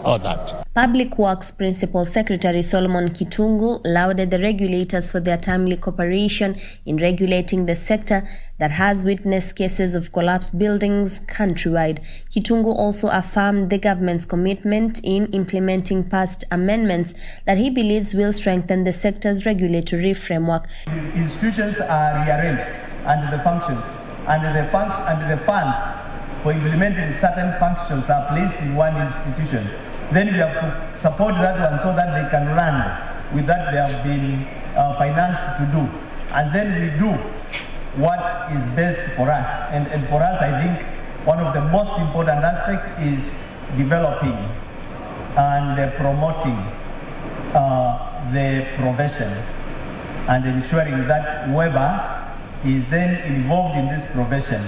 all that. Public Works Principal Secretary Solomon Kitungu lauded the regulators for their timely cooperation in regulating the sector that has witnessed cases of collapsed buildings countrywide. Kitungu also affirmed the government's commitment in implementing past amendments that he believes will strengthen the sector's regulatory framework. The institutions are rearranged and the functions and the funds for implementing certain functions are placed in one institution. Then we have to support that one so that they can run with that they have been financed to do. And then we do what is best for us. And for us, I think one of the most important aspects is developing and promoting the profession and ensuring that whoever is then involved in this profession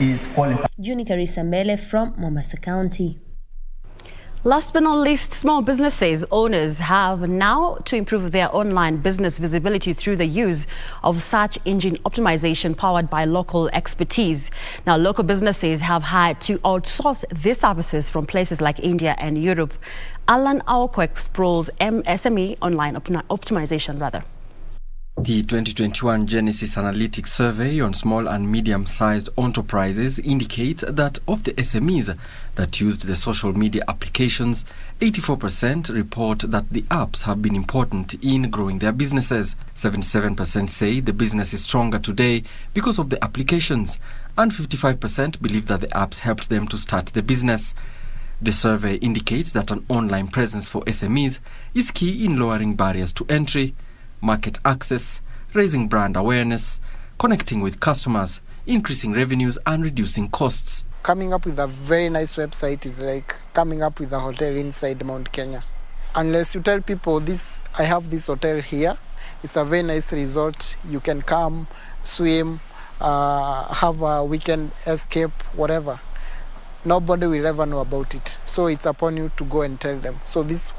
is qualified. Junika Risambele from Mombasa County. Last but not least, small businesses owners have now to improve their online business visibility through the use of search engine optimization powered by local expertise. Now, local businesses have had to outsource these services from places like India and Europe. Alan Aoko explores SME online optimization rather. The 2021 Genesis Analytics Survey on small and medium-sized enterprises indicates that of the SMEs that used the social media applications, 84% report that the apps have been important in growing their businesses. 77% say the business is stronger today because of the applications, and 55% believe that the apps helped them to start the business. The survey indicates that an online presence for SMEs is key in lowering barriers to entry, market access, raising brand awareness, connecting with customers, increasing revenues and reducing costs. Coming up with a very nice website is like coming up with a hotel inside Mount Kenya. Unless you tell people this, I have this hotel here, it's a very nice resort, you can come, swim, have a weekend escape, whatever. Nobody will ever know about it. So it's upon you to go and tell them. So this is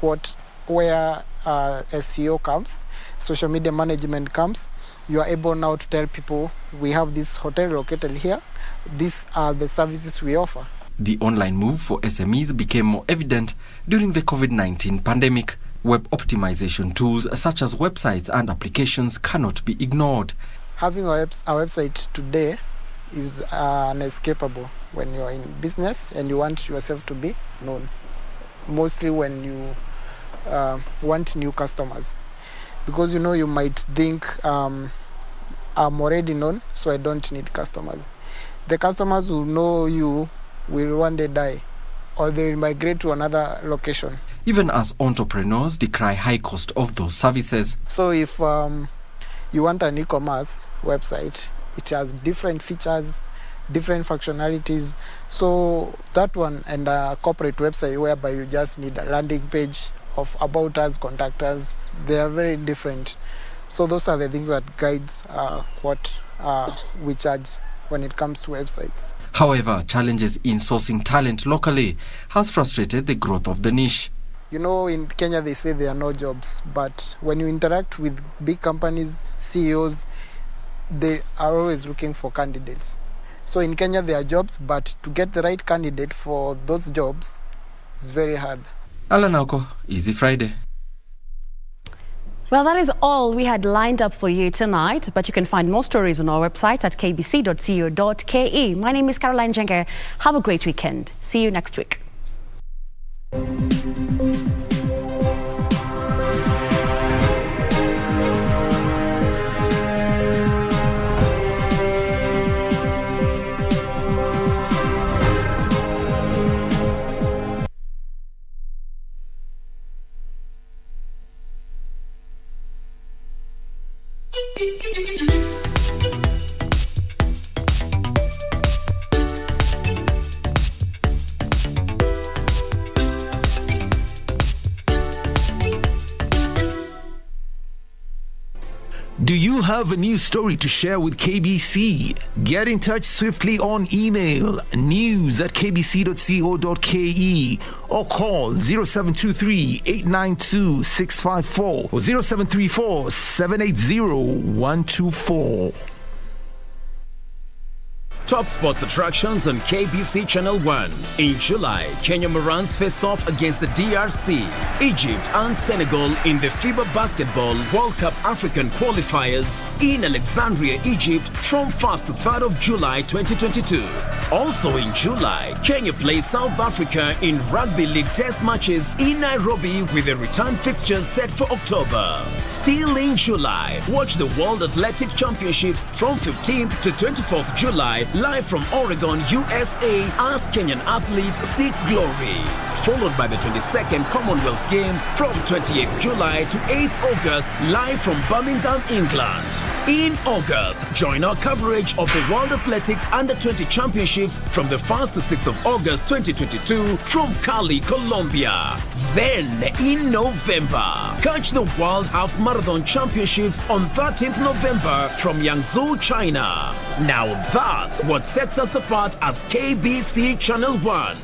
where SEO comes, social media management comes. You are able now to tell people, we have this hotel located here. These are the services we offer. The online move for SMEs became more evident during the COVID-19 pandemic. Web optimization tools such as websites and applications cannot be ignored. Having a website today is unescapable when you're in business and you want yourself to be known. Mostly when you want new customers, because you might think I'm already known, so I don't need customers. The customers who know you will one day die, or they will migrate to another location. Even as entrepreneurs decry high cost of those services. So if you want an e-commerce website, it has different features, different functionalities. So that one and a corporate website whereby you just need a landing page of about us, contact us, they are very different. So those are the things that guides what we charge when it comes to websites. However, challenges in sourcing talent locally has frustrated the growth of the niche. You know, in Kenya they say there are no jobs, but when you interact with big companies, CEOs, they are always looking for candidates. So in Kenya there are jobs, but to get the right candidate for those jobs is very hard. Alan Auko, Easy Friday. Well, that is all we had lined up for you tonight, but you can find more stories on our website at kbc.co.ke. My name is Caroline Jenger. Have a great weekend. See you next week. Do you have a news story to share with KBC? Get in touch swiftly on email news@kbc.co.ke or call 0723 892 654 or 0734 780 124. Top sports attractions on KBC Channel 1. In July, Kenya Morans face off against the DRC, Egypt and Senegal in the FIBA Basketball World Cup African qualifiers in Alexandria, Egypt from 1st to 3rd of July 2022. Also in July, Kenya plays South Africa in Rugby League test matches in Nairobi with a return fixture set for October. Still in July, watch the World Athletic Championships from 15th to 24th July live from Oregon, USA as Kenyan athletes seek glory. Followed by the 22nd Commonwealth Games from 28th July to 8th August live from Birmingham, England. In August, join our coverage of the World Athletics Under-20 Championships from the 1st to 6th of August 2022 from Cali, Colombia. Then, in November, catch the World Half Marathon Championships on 13th November from Yangzhou, China. Now that's what sets us apart as KBC Channel 1,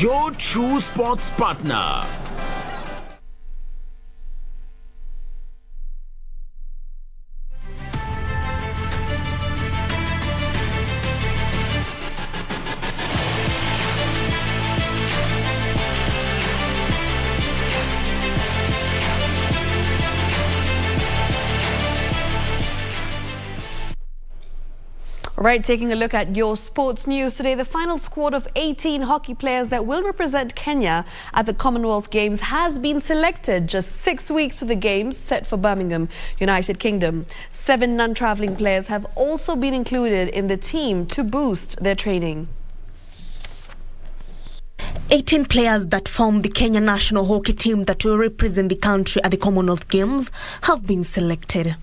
your true sports partner. Right, taking a look at your sports news today. The final squad of 18 hockey players that will represent Kenya at the Commonwealth Games has been selected just 6 weeks to the Games set for Birmingham, United Kingdom. 7 non-travelling players have also been included in the team to boost their training. 18 players that form the Kenya national hockey team that will represent the country at the Commonwealth Games have been selected.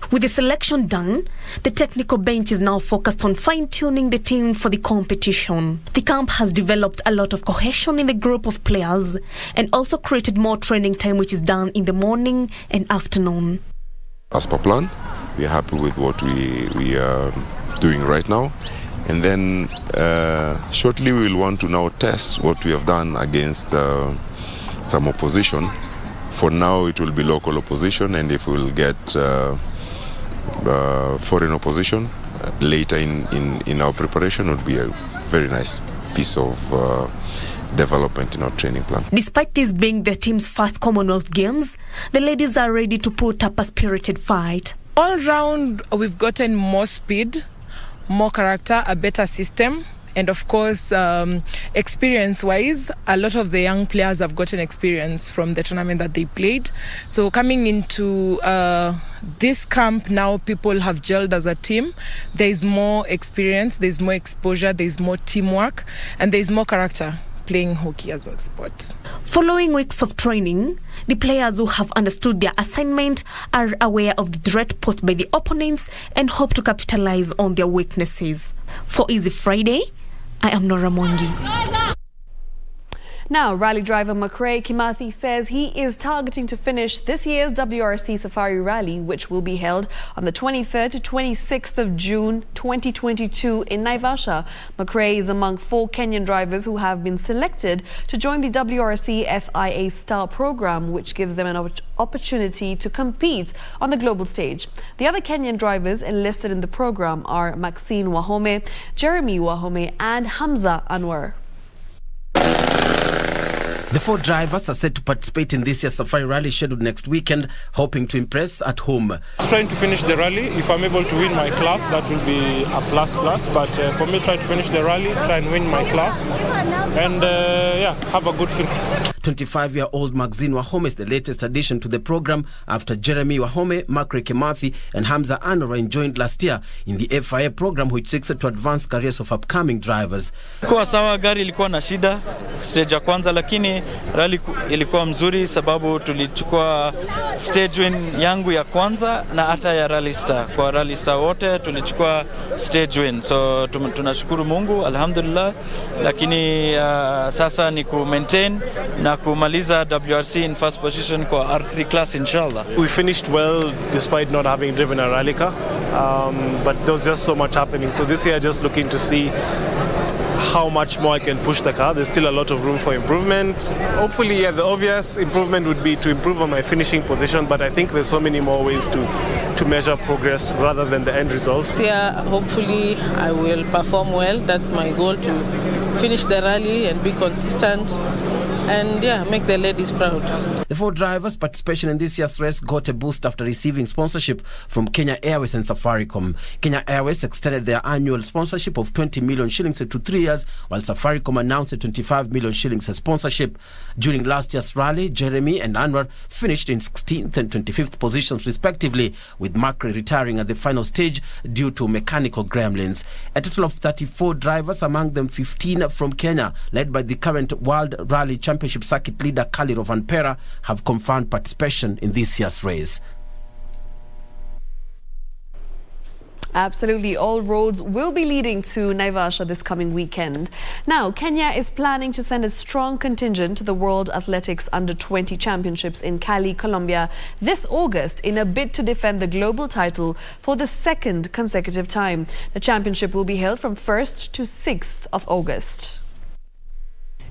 With the selection done, the technical bench is now focused on fine-tuning the team for the competition. The camp has developed a lot of cohesion in the group of players and also created more training time, which is done in the morning and afternoon. As per plan, we are happy with what we are doing right now. And then shortly we will want to now test what we have done against some opposition. For now it will be local opposition, and if we will get foreign opposition later in our preparation, would be a very nice piece of development in our training plan. Despite this being the team's first Commonwealth Games, the ladies are ready to put up a spirited fight. All round, we've gotten more speed, more character, a better system, and of course, experience-wise, a lot of the young players have gotten experience from the tournament that they played. So coming into this camp now, people have gelled as a team. There is more experience, there is more exposure, there is more teamwork, and there is more character playing hockey as a sport. Following weeks of training, the players who have understood their assignment are aware of the threat posed by the opponents and hope to capitalize on their weaknesses. For Easy Friday, I am Nora Mwangi. Now, rally driver Macrae Kimathi says he is targeting to finish this year's WRC Safari Rally, which will be held on the 23rd to 26th of June 2022 in Naivasha. Macrae is among 4 Kenyan drivers who have been selected to join the WRC FIA Star program, which gives them an opportunity to compete on the global stage. The other Kenyan drivers enlisted in the program are Maxine Wahome, Jeremy Wahome and Hamza Anwar. The 4 drivers are set to participate in this year's Safari Rally scheduled next weekend, hoping to impress at home. Trying to finish the rally. If I'm able to win my class, that will be a plus. But for me, try to finish the rally, try and win my class, and have a good finish. 25-year-old Maxine Wahome is the latest addition to the program after Jeremy Wahome, Macrae Kimathi and Hamza Anwar joined last year in the FIA program, which seeks to advance careers of upcoming drivers. Kwa sawa, gari ilikuwa na shida stage ya kwanza, lakini rally ilikuwa mzuri sababu tulichukua stage win yangu ya kwanza na hata ya Rally Star. Kwa Rally Star wote tulichukua stage win, so tunashukuru Mungu, alhamdulillah. Lakini sasa ni ku maintain na kumaliza WRC in first position kwa R3 class inshallah. We finished well despite not having driven a rally car, but there was just so much happening. So this year just looking to see how much more I can push the car. There's still a lot of room for improvement. Hopefully, the obvious improvement would be to improve on my finishing position, but I think there's so many more ways to measure progress rather than the end results. Yeah, hopefully I will perform well. That's my goal, to finish the rally and be consistent and make the ladies proud. The 4 drivers' participation in this year's race got a boost after receiving sponsorship from Kenya Airways and Safaricom. Kenya Airways extended their annual sponsorship of 20 million shillings to 3 years, while Safaricom announced a 25 million shillings sponsorship. During last year's rally, Jeremy and Anwar finished in 16th and 25th positions respectively, with Macrae retiring at the final stage due to mechanical gremlins. A total of 34 drivers, among them 15 from Kenya, led by the current World Rally Championship circuit leader Khalid Van Pera, have confirmed participation in this year's race. Absolutely. All roads will be leading to Naivasha this coming weekend. Now, Kenya is planning to send a strong contingent to the World Athletics Under-20 Championships in Cali, Colombia this August in a bid to defend the global title for the 2nd consecutive time. The championship will be held from 1st to 6th of August.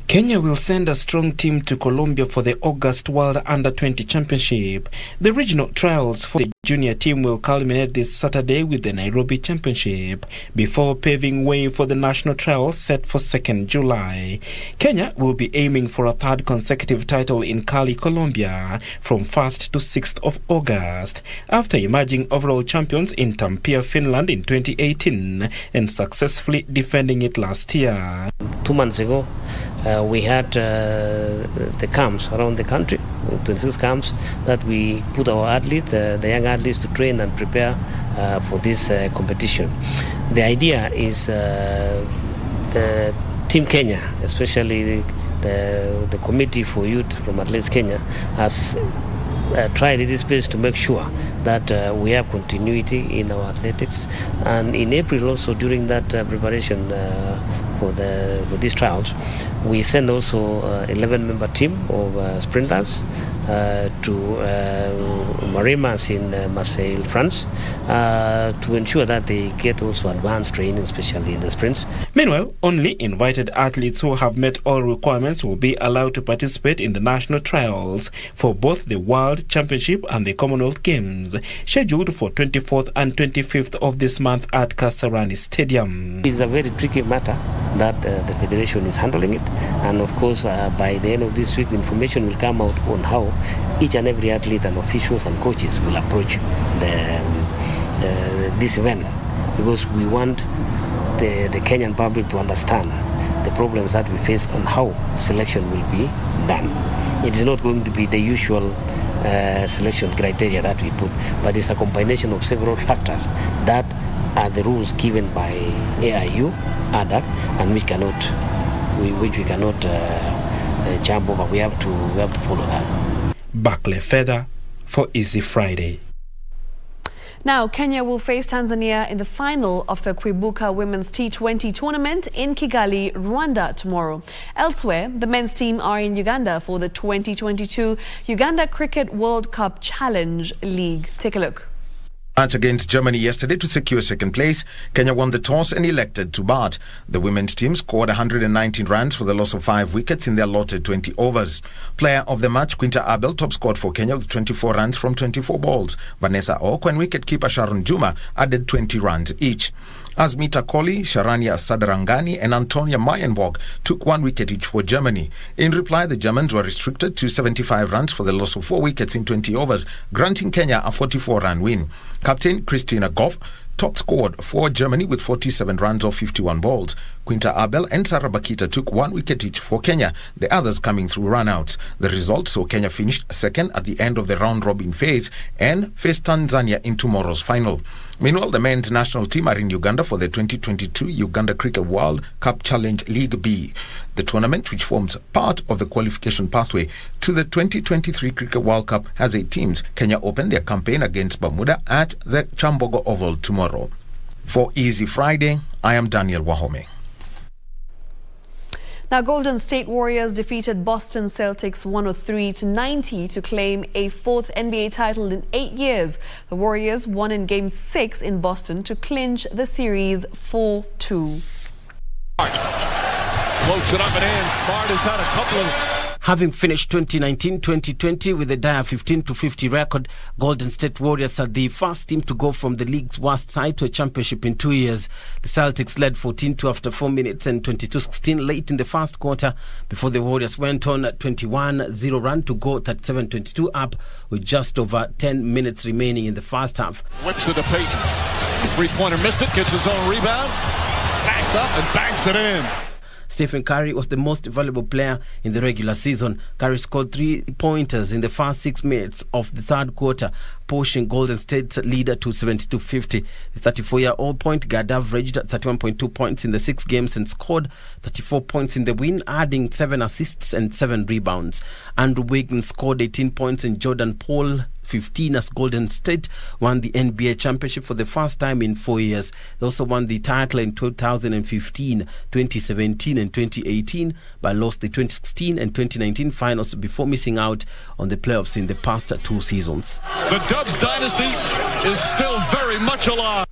Kenya will send a strong team to Colombia for the August World Under-20 Championship. The regional trials for the junior team will culminate this Saturday with the Nairobi Championship, before paving way for the national trials set for 2nd July. Kenya will be aiming for a 3rd consecutive title in Cali, Colombia, from 1st to 6th of August, after emerging overall champions in Tampere, Finland in 2018 and successfully defending it last year. 2 months ago, we had the camps around the country, 26 camps, that we put our athletes, the young athletes, to train and prepare for this competition. The idea is the Team Kenya, especially the Committee for Youth from Athletics Kenya, has tried in this space to make sure that we have continuity in our athletics. And in April also, during that preparation for these trials, we send also 11-member team of sprinters to Marimas in Marseille, France, to ensure that they get also advanced training, especially in the sprints. Meanwhile, only invited athletes who have met all requirements will be allowed to participate in the national trials for both the World Championship and the Commonwealth Games, scheduled for 24th and 25th of this month at Kasarani Stadium. It's a very tricky matter that the Federation is handling it, and of course by the end of this week the information will come out on how each and every athlete and officials and coaches will approach this event, because we want the Kenyan public to understand the problems that we face and how selection will be done. It is not going to be the usual selection criteria that we put, but it's a combination of several factors that are the rules given by AIU, ADAC, and we cannot which we cannot jump over. We have to follow that. Barclay Feather for Easy Friday. Now, Kenya will face Tanzania in the final of the Kwibuka Women's T20 tournament in Kigali, Rwanda tomorrow. Elsewhere, the men's team are in Uganda for the 2022 Uganda Cricket World Cup Challenge League. Take a look. Match against Germany yesterday to secure second place. Kenya won the toss and elected to bat. The women's team scored 119 runs for the loss of 5 wickets in their allotted 20 overs. Player of the match, Quinta Abel, top scored for Kenya with 24 runs from 24 balls. Vanessa Oko and wicketkeeper Sharon Juma added 20 runs each. Asmita Kohli, Sharanya Sadarangani and Antonia Mayenborg took 1 wicket each for Germany. In reply, the Germans were restricted to 75 runs for the loss of 4 wickets in 20 overs, granting Kenya a 44-run win. Captain Christina Goff top scored for Germany with 47 runs off 51 balls. Quinta Abel and Sarah Bakita took 1 wicket each for Kenya, the others coming through run-outs. The result saw Kenya finish second at the end of the round-robin phase and face Tanzania in tomorrow's final. Meanwhile, the men's national team are in Uganda for the 2022 Uganda Cricket World Cup Challenge League B. The tournament, which forms part of the qualification pathway to the 2023 Cricket World Cup, has 8 teams. Kenya opened their campaign against Bermuda at the Chambogo Oval tomorrow. For Easy Friday, I am Daniel Wahome. Now, Golden State Warriors defeated Boston Celtics 103-90 to claim a 4th NBA title in 8 years. The Warriors won in Game 6 in Boston to clinch the series 4-2. Floats it up and in. Smart has had a couple of... Having finished 2019-2020 with a dire 15-50 record, Golden State Warriors are the first team to go from the league's worst side to a championship in 2 years. The Celtics led 14-2 after 4 minutes and 22-16 late in the first quarter before the Warriors went on a 21-0 run to go 37-22 up with just over 10 minutes remaining in the first half. Whips it to Payton. Three-pointer missed it, gets his own rebound, backs up and banks it in. Stephen Curry was the most valuable player in the regular season. Curry scored 3-pointers in the first 6 minutes of the third quarter, pushing Golden State's leader to 72-50. The 34-year-old point guard averaged 31.2 points in the 6 games and scored 34 points in the win, adding 7 assists and 7 rebounds. Andrew Wiggins scored 18 points and Jordan Poole 15 as Golden State won the NBA championship for the first time in 4 years. They also won the title in 2015, 2017 and 2018, but lost the 2016 and 2019 finals before missing out on the playoffs in the past 2 seasons. The Dubs dynasty is still very much alive.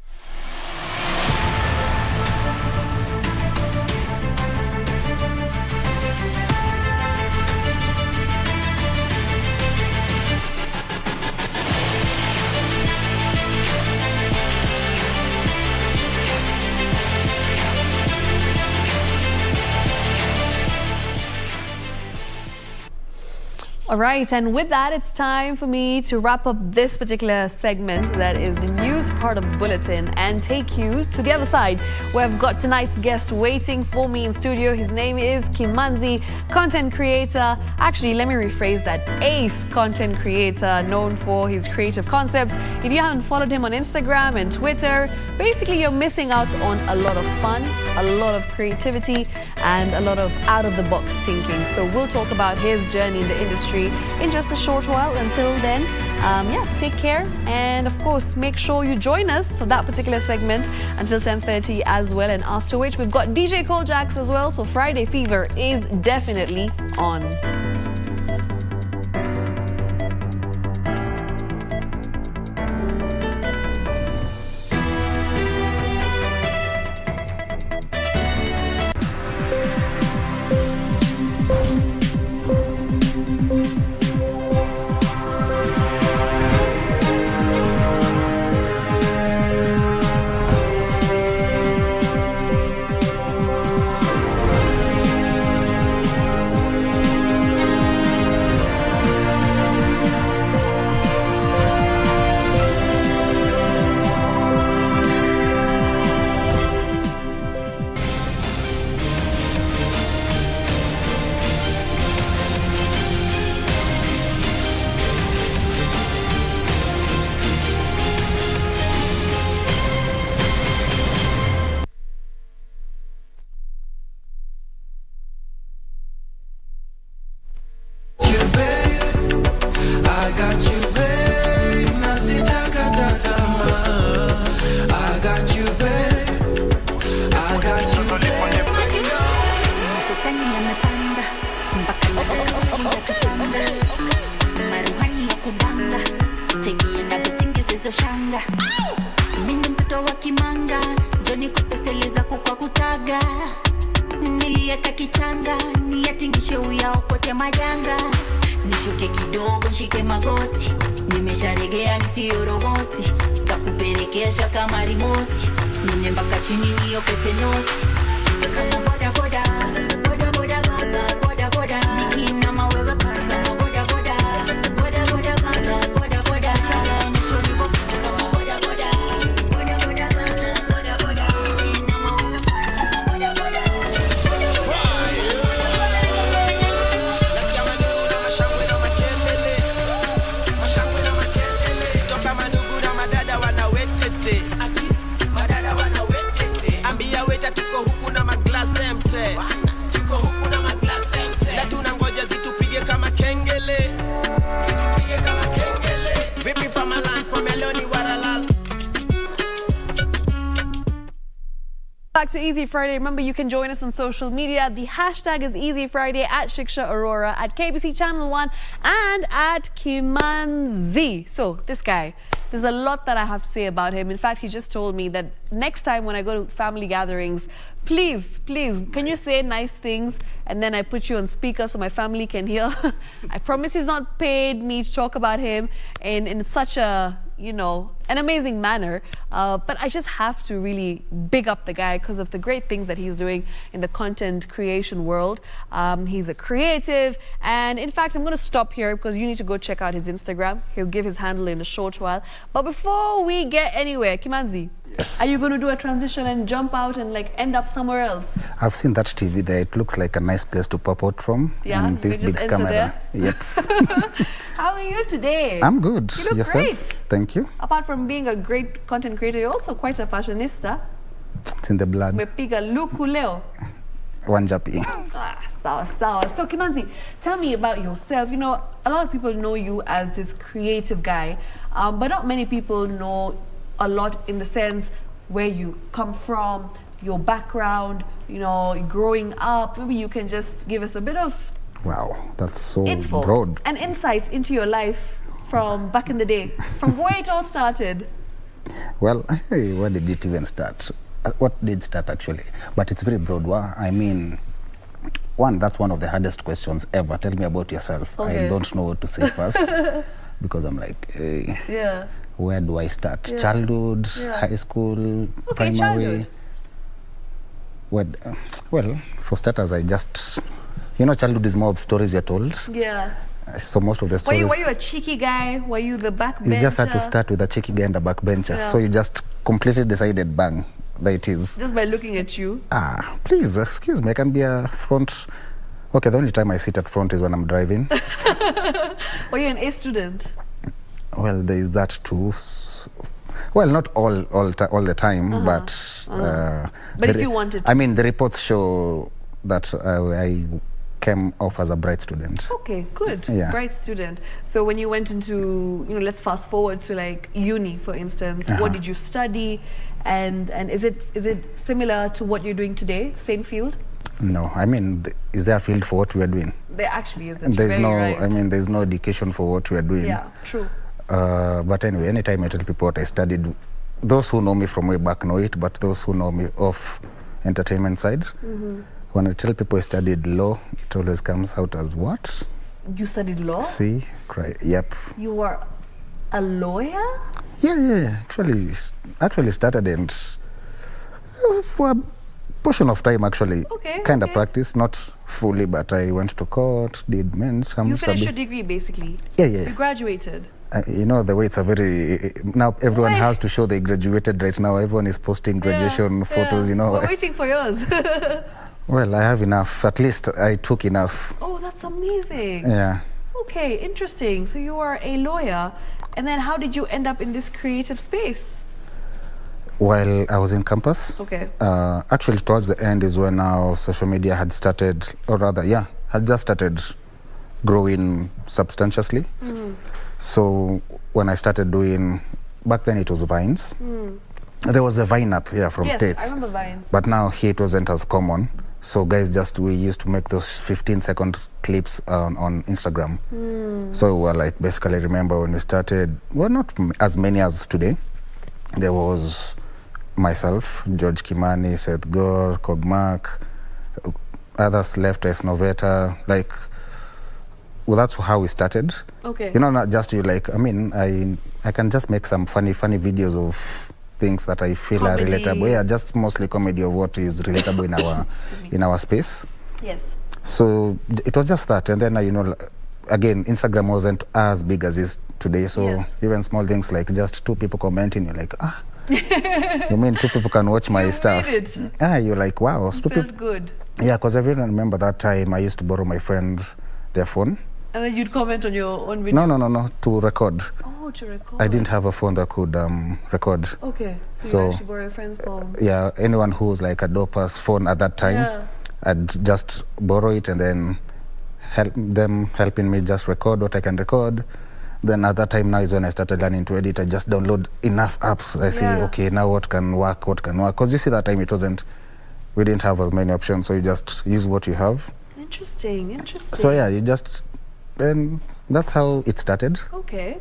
All right, and with that, it's time for me to wrap up this particular segment that is the news part of the bulletin and take you to the other side where I've got tonight's guest waiting for me in studio. His name is Kimanzi, content creator. Actually, let me rephrase that. Ace content creator known for his creative concepts. If you haven't followed him on Instagram and Twitter, basically you're missing out on a lot of fun, a lot of creativity, and a lot of out-of-the-box thinking. So we'll talk about his journey in the industry in just a short while. Until then, take care, and of course make sure you join us for that particular segment until 10:30 as well, and after which we've got DJ Koljax as well, so Friday Fever is definitely on. sitoshanga. Mimi mtoto wa kimanga, njoni kupesteleza kukwa kutaga. Nilieka kichanga, niyatingishe uyao kote majanga. Nishuke kidogo nshike magoti, nimesharegea nisio roboti. Takupelekesha kama remote, nine mpaka chini niyokete noti. Kama boda boda, boda boda gaga, boda boda. Nikina mawewe kama boda boda, boda boda gaga, boda boda. Nisho nipo kama boda boda, boda boda gaga, boda boda. Nikina mawewe kama boda boda. Ambia weta tuko huku na maglass empty. Tuko huku na maglass empty. Na tunangoja zitupige kama kengele. Zitupige kama kengele. Vipi famalan fameloni waralal. Back to Easy Friday. Remember, you can join us on social media. The hashtag is Easy Friday at Shiksha Arora, at KBC Channel 1, and at Kimanzi. So, this guy, there's a lot that I have to say about him. In fact, he just told me that next time when I go to family gatherings, please, can you say nice things? And then I put you on speaker so my family can hear. I promise he's not paid me to talk about him in such a, you know, an amazing manner. But I just have to really big up the guy because of the great things that he's doing in the content creation world. He's a creative. And in fact, I'm going to stop here because you need to go check out his Instagram. He'll give his handle in a short while. But before we get anywhere, Kimanzi, yes, are you going to do a transition and jump out and like end up somewhere else? I've seen that TV there. It looks like a nice place to pop out from. Yeah, and this big camera. There? Yep. How are you today? I'm good. You look Yourself? great. Thank you. Apart from being a great content creator, you're also quite a fashionista. It's in the blood. Umepiga luku leo. Wanjapi. Sawa. So Kimanzi, tell me about yourself. You know, a lot of people know you as this creative guy, but not many people know a lot in the sense where you come from, your background, you know, growing up. Maybe you can just give us a bit of wow, that's so info broad. and insight into your life from back in the day, from where it all started. Well, hey, where did it even start? What did start actually? But it's very broad. I mean, that's one of the hardest questions ever. Tell me about yourself. Okay. I don't know what to say first because I'm like, hey, yeah, where do I start? Yeah. Childhood, Yeah. high school, Okay, primary. childhood. Well, for starters, I just, you know, childhood is more of stories you're told. Yeah. So most of the stories. Were you a cheeky guy? Were you the backbencher? You just had to start with a cheeky guy and a backbencher. Yeah. So you just completely decided, bang, there it is. Just by looking at you. Please, excuse me, I can be a front. Okay, the only time I sit at front is when I'm driving. Were you an A student? Well, there is that too. Well, not all the time, but... But if you wanted to. I mean, the reports show that I came off as a bright student. Okay, good. Yeah. Bright student. So when you went into, you know, let's fast forward to like uni, for instance. What did you study? And is it similar to what you're doing today? Same field? No, I mean, is there a field for what we are doing? There actually isn't. There's Very no, right. I mean, there's no education for what we are doing. Yeah, true. But anyway, anytime I tell people what I studied, those who know me from way back know it, but those who know me off entertainment side, when I tell people I studied law, it always comes out as what? You studied law? See, yep. You were a lawyer? Yeah. Actually started and for a portion of time actually, kind of practice, not fully, but I went to court, did You finished your degree basically? Yeah. You graduated? You know, the way it's a very... Now everyone has to show they graduated right now. Everyone is posting graduation photos, you know. We're waiting for yours. Well, I have enough. At least I took enough. Oh, that's amazing. Yeah. Okay, interesting. So you are a lawyer. And then how did you end up in this creative space? While I was in campus. Okay. Actually, towards the end is when our social media had started, or rather, had just started growing substantially. So when I started doing, back then it was Vines. There was a Vine up here from yes, States. I remember Vines. But now here it wasn't as common. So guys, we used to make those 15-second clips on Instagram. So like basically remember when we started, well, not as many as today. There was myself, George Kimani, Seth Gore, Kogmak, others left as Noveta. Like, well, that's how we started. Okay. You know, not just you. Like, I mean, I can just make some funny videos of things that I feel are relatable. Yeah, just mostly comedy of what is relatable in our space. Yes. So it was just that, and then you know, again, Instagram wasn't as big as it is today. So even small things like just 2 people commenting, you're like, you mean 2 people can watch my stuff? You're like, wow, stupid. Felt good. Yeah, because I even remember that time I used to borrow my friend their phone. And then you'd comment on your own video? No, to record. Oh, to record. I didn't have a phone that could record. Okay, so you actually borrow your friend's phone? Yeah, anyone who was like a doper's phone at that time, I'd just borrow it and then helping me just record what I can record. Then at that time now is when I started learning to edit. I just download enough apps. I say, okay, now what can work? Because you see that time we didn't have as many options, so you just use what you have. Interesting. So yeah, and that's how it started. Okay.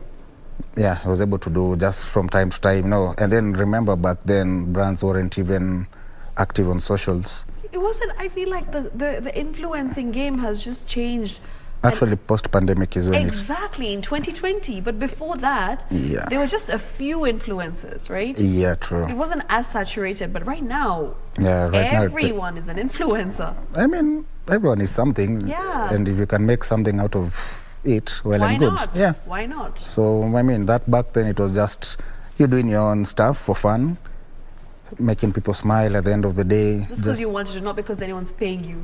Yeah, I was able to do just from time to time, and then remember back then brands weren't even active on socials. It wasn't, I feel like the influencing game has just changed. Actually, post-pandemic is when Exactly, in 2020. But before that, there were just a few influencers, right? Yeah, true. It wasn't as saturated, but right now, everyone is an influencer. I mean, everyone is something. Yeah. And if you can make something out of it, well and good. Not? Yeah. Why not? So, I mean, that back then it was just you doing your own stuff for fun, making people smile at the end of the day. Just because you wanted to, not because anyone's paying you.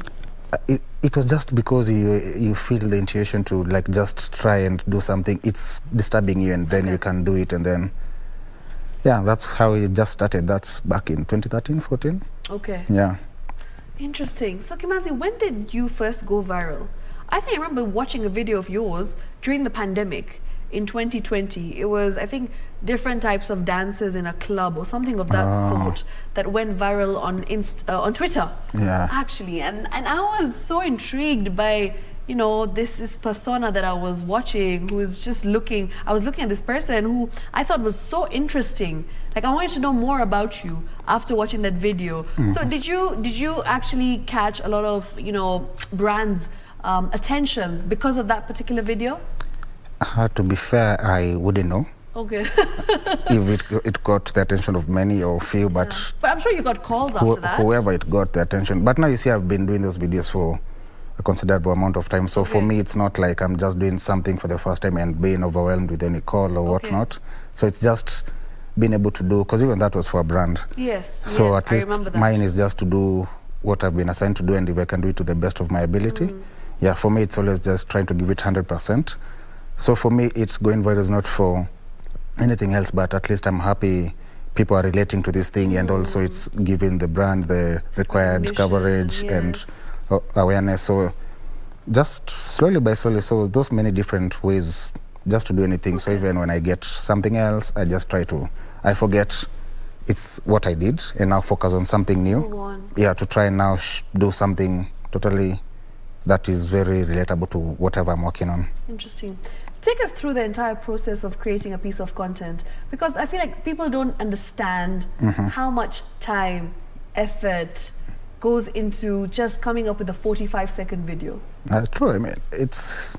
It was just because you feel the intuition to like just try and do something. It's disturbing you, and then you can do it, and then that's how it just started. That's back in 2013, 14. Okay. Yeah. Interesting. So Kimanzi, when did you first go viral? I think I remember watching a video of yours during the pandemic in 2020. It was, I think, different types of dances in a club or something of that sort that went viral on Twitter. Yeah. Actually, and I was so intrigued by, you know, this persona that I was watching, who was just looking. I was looking at this person who I thought was so interesting. Like, I wanted to know more about you after watching that video. So did you actually catch a lot of, you know, brands' attention because of that particular video? To be fair, I wouldn't know. Okay. If it got the attention of many or few, but I'm sure you got calls after that. Whoever it got the attention. But now you see, I've been doing those videos for a considerable amount of time. So for me, it's not like I'm just doing something for the first time and being overwhelmed with any call or whatnot. So it's just being able to do, because even that was for a brand. Yes. So at least mine is just to do what I've been assigned to do, and if I can do it to the best of my ability. Yeah, for me, it's always just trying to give it 100%. So for me, it's going viral is not for anything else, but at least I'm happy people are relating to this thing, and also it's giving the brand the required coverage and awareness. So just slowly by slowly, so those many different ways just to do anything. So even when I get something else, I just I forget it's what I did and now focus on something new. Yeah, to try and now do something totally that is very relatable to whatever I'm working on. Interesting. Take us through the entire process of creating a piece of content, because I feel like people don't understand how much time, effort goes into just coming up with a 45-second video. True. I mean, it's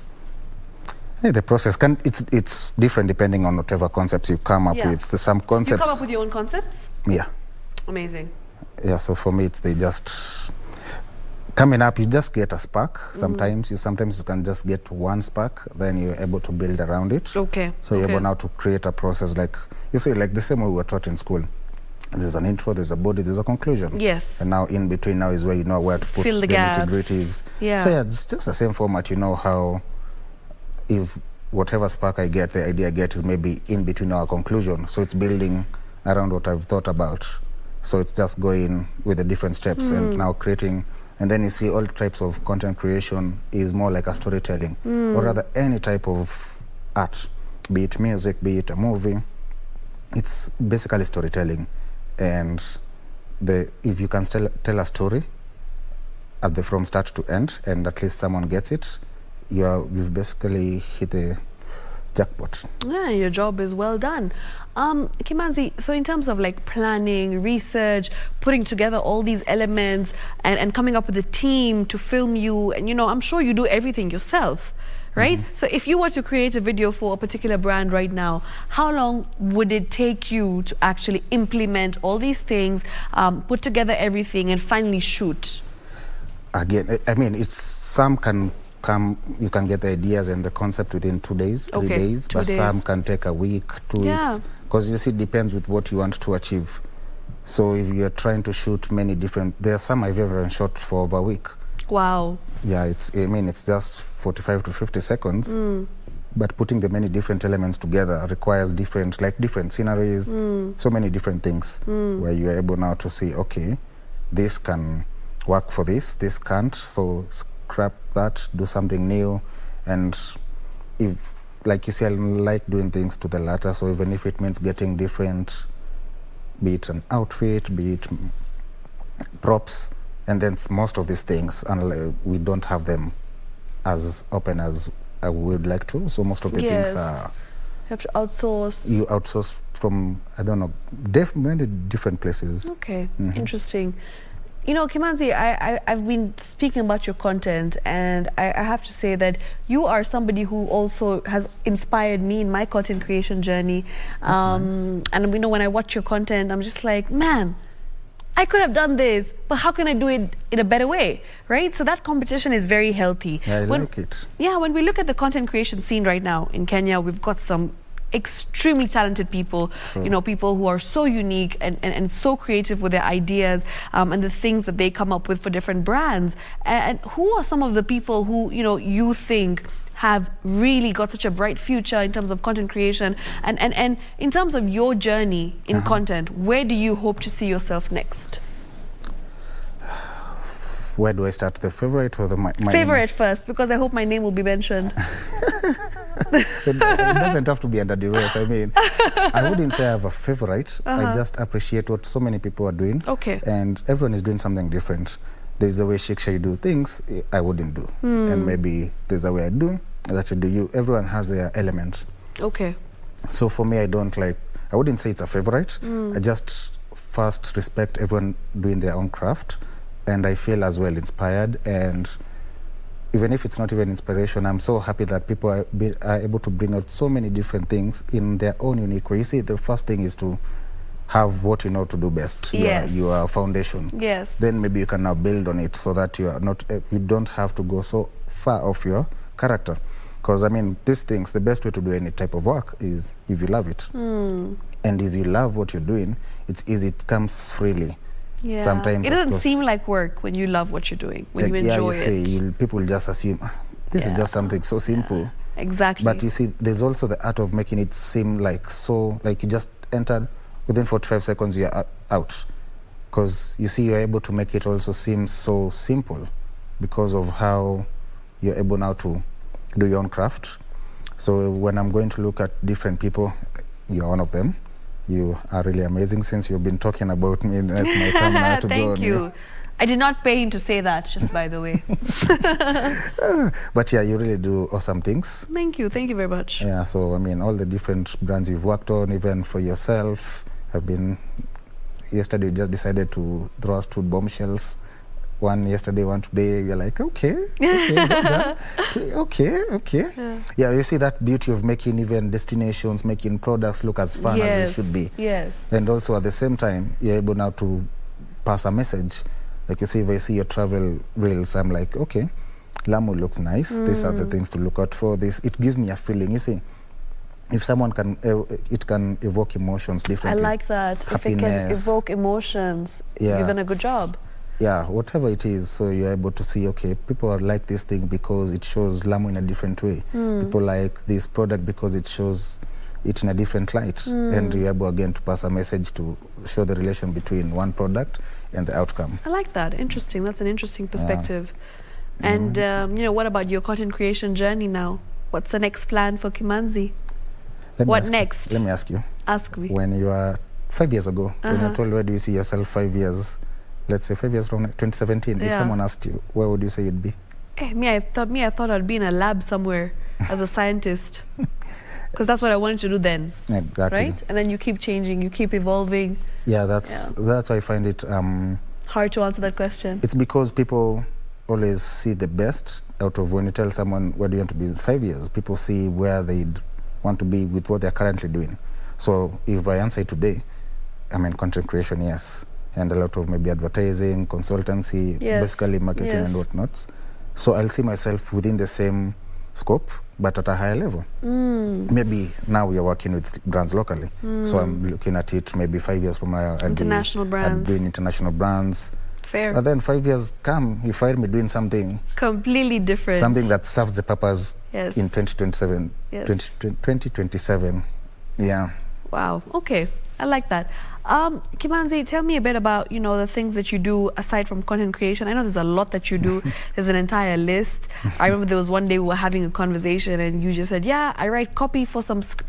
the process it's different depending on whatever concepts you come up with. Some concepts. You come up with your own concepts? Yeah. Amazing. Yeah. So for me, they just coming up. You just get a spark. Sometimes you can just get one spark, then you're able to build around it. Okay. So you're able now to create a process, like you say, like the same way we were taught in school. There's an intro, there's a body, there's a conclusion. Yes. And now in between now is where you know where to put the nitty-gritties. Yeah. So yeah, it's just the same format. You know how, if whatever spark I get, the idea I get is maybe in between our conclusion. So it's building around what I've thought about. So it's just going with the different steps and now creating. And then you see all types of content creation is more like a storytelling, or rather any type of art, be it music, be it a movie. It's basically storytelling. And if you can tell a story from start to end, and at least someone gets it, you've basically hit a jackpot. Yeah, your job is well done. Kimanzi, so in terms of like planning, research, putting together all these elements and coming up with a team to film you, and I'm sure you do everything yourself, right? So if you were to create a video for a particular brand right now, how long would it take you to actually implement all these things, put together everything and finally shoot? Again, I mean, some can come, you can get the ideas and the concept within 2 days, 3 days, but some can take a week, 2 weeks, because you see, it depends with what you want to achieve. So if you're trying to shoot many different, there are some I've ever shot for over a week. Wow. Yeah, it's just 45 to 50 seconds, but putting the many different elements together requires different sceneries, so many different things, where you're able now to see, okay, this can work for this can't, so scrap that, do something new. And if, like you see, I like doing things to the latter, so even if it means getting different, be it an outfit, be it props, and then most of these things, and we don't have them as open as I would like to, so most of the things are, you have to outsource. You outsource from, I don't know, many different places. Okay, interesting. Kimanzi, I've been speaking about your content, and I have to say that you are somebody who also has inspired me in my content creation journey. Nice. And when I watch your content, I'm just like, man, I could have done this, but how can I do it in a better way, right? So that competition is very healthy. Yeah, I like it. Yeah, when we look at the content creation scene right now in Kenya, we've got some extremely talented people, people who are so unique and so creative with their ideas and the things that they come up with for different brands. And who are some of the people who, you think have really got such a bright future in terms of content creation? And in terms of your journey in content, where do you hope to see yourself next? Where do I start? The favorite or my favorite first, because I hope my name will be mentioned. It doesn't have to be under duress. I mean, I wouldn't say I have a favorite. I just appreciate what so many people are doing. Okay. And everyone is doing something different. There's a way Shiksha you do things I wouldn't do. And maybe there's a way I do that you do. Everyone has their element. Okay. So for me, I wouldn't say it's a favorite. I just first respect everyone doing their own craft. And I feel as well inspired, and even if it's not even inspiration, I'm so happy that people are able to bring out so many different things in their own unique way. You see, the first thing is to have what you know to do best, your foundation. Yes. Then maybe you can now build on it so that you are not, you don't have to go so far off your character. Because I mean, these things, the best way to do any type of work is if you love it. And if you love what you're doing, it's easy, it comes freely. Yeah. Sometimes it doesn't seem like work when you love what you're doing, when you enjoy it. People will just assume this is just something so simple. Yeah. Exactly. But you see, there's also the art of making it seem like you just entered, within 45 seconds you're out. Because you see, you're able to make it also seem so simple because of how you're able now to do your own craft. So when I'm going to look at different people, you're one of them. You are really amazing. Since you've been talking about me, that's my time now to go on. Thank you. I did not pay him to say that, just by the way. But yeah, you really do awesome things. Thank you very much. Yeah, so I mean, all the different brands you've worked on, even for yourself, have been, yesterday you just decided to throw us 2 bombshells. One yesterday, one today. You're like, okay. Yeah, you see that beauty of making even destinations, making products look as fun as they should be. Yes. And also at the same time, you're able now to pass a message. Like you see, if I see your travel reels, I'm like, okay, Lamu looks nice. These are the things to look out for. It gives me a feeling. You see, if someone can, it can evoke emotions differently. I like that. Happiness. If it can evoke emotions, you've done a good job. Yeah, whatever it is, so you're able to see, okay, people are like this thing because it shows Lamu in a different way. People like this product because it shows it in a different light. And you're able again to pass a message to show the relation between one product and the outcome. I like that. Interesting. That's an interesting perspective. And, what about your content creation journey now? What's the next plan for Kimanzi? What next? Let me ask you. Ask me. When you were 5 years ago, when you're told, where do you see yourself 5 years? let's say 5 years from 2017, if Yeah. someone asked you, where would you say you'd be? I thought I'd be in a lab somewhere as a scientist. Because that's what I wanted to do then. Exactly. Right? And then you keep changing, you keep evolving. Yeah, that's why I find it Hard to answer that question. it's because people always see the best out of when you tell someone where do you want to be in 5 years, people see where they'd want to be with what they're currently doing. So if I answer it today, I mean content creation, yes, and a lot of maybe advertising, consultancy, Yes. basically marketing Yes. and whatnot. So I'll see myself within the same scope, but at a higher level. Maybe now we are working with brands locally, so I'm looking at it maybe 5 years from now. International brands. I'd doing international brands. Fair. But then 5 years come, you find me doing something Completely different. something that serves the purpose Yes. in 2027. Yes. 2027. Yeah. Wow. Okay. I like that. Kimanzi, tell me a bit about, the things that you do aside from content creation. I know there's a lot that you do. There's an entire list. I remember there was one day we were having a conversation and you just said, yeah, I write copy for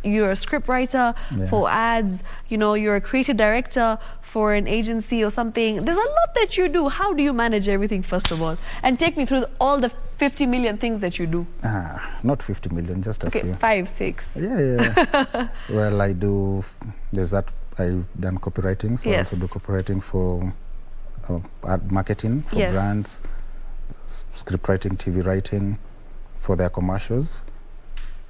you're a script writer for ads. You're a creative director for an agency or something. There's a lot that you do. How do you manage everything, first of all? And take me through all the 50 million things that you do. Not 50 million, just a few. Okay, 5, 6. Yeah. Well, there's that. I've done copywriting, so I also do copywriting for ad marketing, for brands, script writing, TV writing, for their commercials.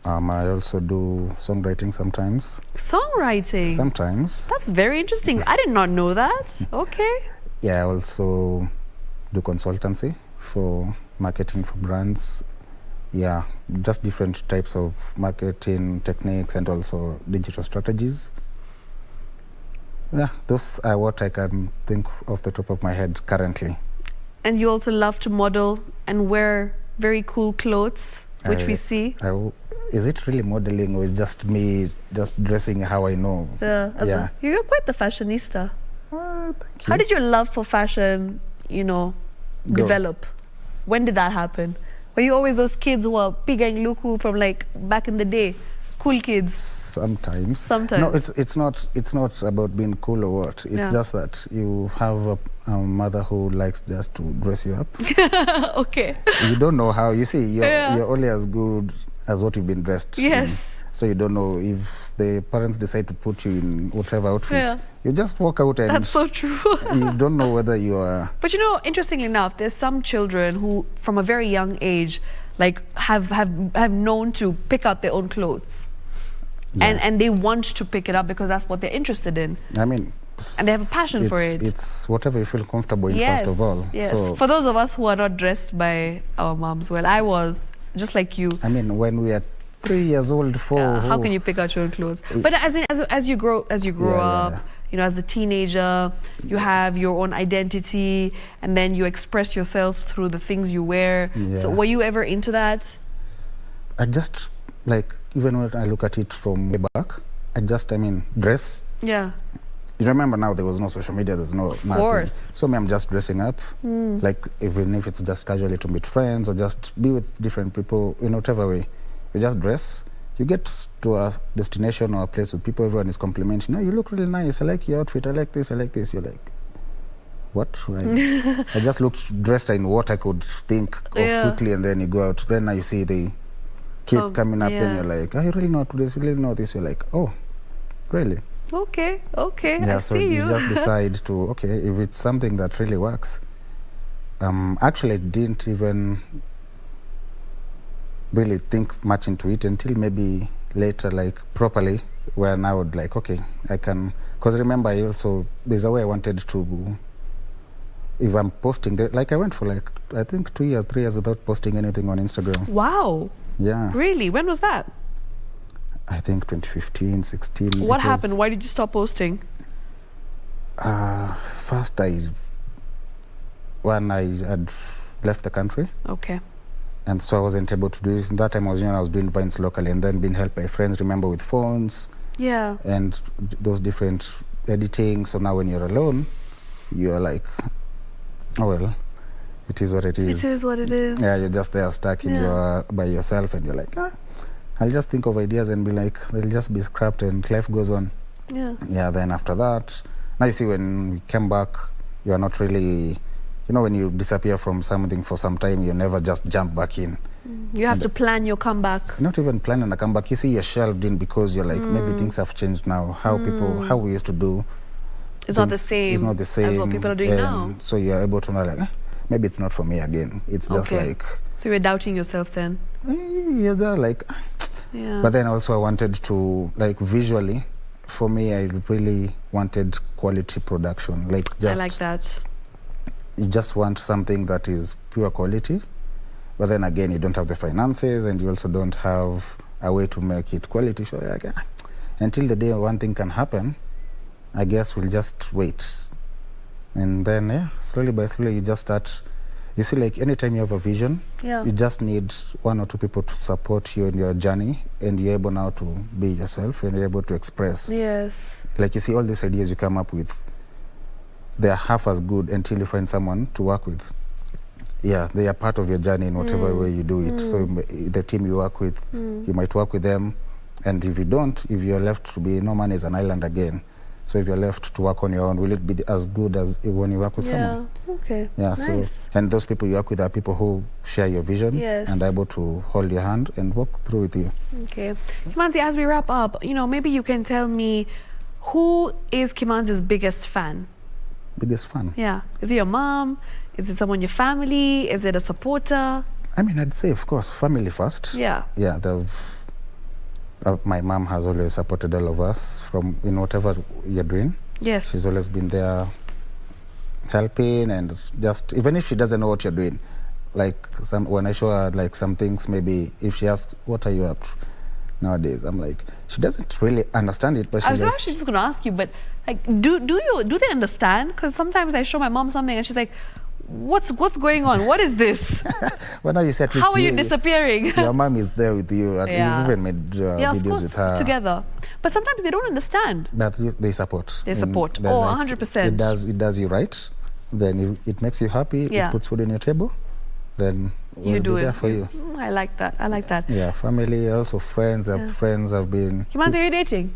I also do songwriting sometimes. Songwriting? Sometimes. That's very interesting. I did not know that. Okay. Yeah, I also do consultancy for marketing for brands. Yeah, just different types of marketing techniques and also digital strategies. Yeah, those are what I can think off the top of my head currently. And you also love to model and wear very cool clothes, which we see. Is it really modeling or is just me just dressing how I know? You're quite the fashionista. Thank you. How did your love for fashion, develop? When did that happen? Were you always those kids who were pigang luku from like back in the day? Cool kids? Sometimes. No, it's not about being cool or what. It's just that you have a mother who likes just to dress you up. Okay. You don't know how. You see, you're only as good as what you've been dressed in. So you don't know if the parents decide to put you in whatever outfit. You just walk out and... That's so true. You don't know whether you are... But interestingly enough, there's some children who, from a very young age, like have known to pick out their own clothes. And they want to pick it up because that's what they're interested in. I mean... And they have a passion for it. It's whatever you feel comfortable in, first of all. Yes. So, for those of us who are not dressed by our moms, well, I was, just like you. I mean, when we are 3 years old, 4... how can you pick out your own clothes? But as you grow up, as a teenager, you have your own identity, and then you express yourself through the things you wear. So were you ever into that? I just, even when I look at it from way back, dress. Yeah. You remember now there was no social media, there's no nothing. Of course. So I'm just dressing up, even if it's just casually to meet friends or just be with different people in whatever way. You just dress. You get to a destination or a place with people, everyone is complimenting. No, you look really nice. I like your outfit. I like this. I like this. You're like, what? I just looked dressed in what I could think of quickly, and then you go out. Then you see the kid coming up, then you're like, you really know this, you really know this. You're like, oh, really? Okay. Yeah, so you just decide to, if it's something that really works. Actually, I didn't even really think much into it until maybe later, properly, where now I would I can, because remember, there's a way I wanted to, if I'm posting, I went for I think 2 years, 3 years without posting anything on Instagram. Wow. Yeah. Really? When was that? I think 2015, 16. What happened? Why did you stop posting? First, when I had left the country. Okay. And so I wasn't able to do this. That time I was doing vines locally and then being helped by friends, remember, with phones. Yeah. And those different editing. So now when you're alone, you're like, oh well, it is what it is. It is what it is. Yeah, you're just there stuck in by yourself and you're like, I'll just think of ideas and be like, they'll just be scrapped and life goes on. Yeah. Yeah, then after that, now you see when we came back, you're not really, when you disappear from something for some time, you never just jump back in. You have to plan your comeback. Not even planning a comeback. You see, you're shelved in because you're like, maybe things have changed now. How we used to do. It's not the same. It's not the same as what people are doing now. So you're able to know, like, maybe it's not for me again. It's just like. So you're doubting yourself then? You're there, like. Yeah. But then also I wanted to, like, visually, for me, I really wanted quality production. Like, just. I like that. You just want something that is pure quality. But then again, you don't have the finances, and you also don't have a way to make it quality. So like, until the day one thing can happen, I guess we'll just wait. And then, slowly by slowly, you just start. You see, like, anytime you have a vision, you just need 1 or 2 people to support you in your journey, and you're able now to be yourself, and you're able to express. Yes. Like, you see, all these ideas you come up with, they're half as good until you find someone to work with. Yeah, they are part of your journey in whatever way you do it. So the team you work with, you might work with them, and if you don't, if you're left to be, no man is an island again. So if you're left to work on your own, will it be as good as when you work with someone? Okay. Yeah, nice. so, and those people you work with are people who share your vision and are able to hold your hand and walk through with you. Okay. Kimanzi, as we wrap up, maybe you can tell me, who is Kimanzi's biggest fan? Biggest fan? Yeah. Is it your mom? Is it someone in your family? Is it a supporter? I mean, I'd say, of course, family first. Yeah. Yeah, my mom has always supported all of us in whatever you're doing. Yes. She's always been there helping, and just, even if she doesn't know what you're doing, like when I show her like some things, maybe if she asks, what are you up to nowadays? I'm like, she doesn't really understand it, but she's I was actually just going to ask you, but like, do they understand? Because sometimes I show my mom something and she's like, what's going on? What is this? Well, now you said, how are you disappearing? Your mom is there with you. You've even made videos with her together. But sometimes they don't understand. But they support. They support. Oh, like, 100%. It does you right. Then it makes you happy. It puts food on your table. Then we'll be there for you. I like that. I like that. Yeah, family, also friends. Friends have been. Kimanzi, are you dating?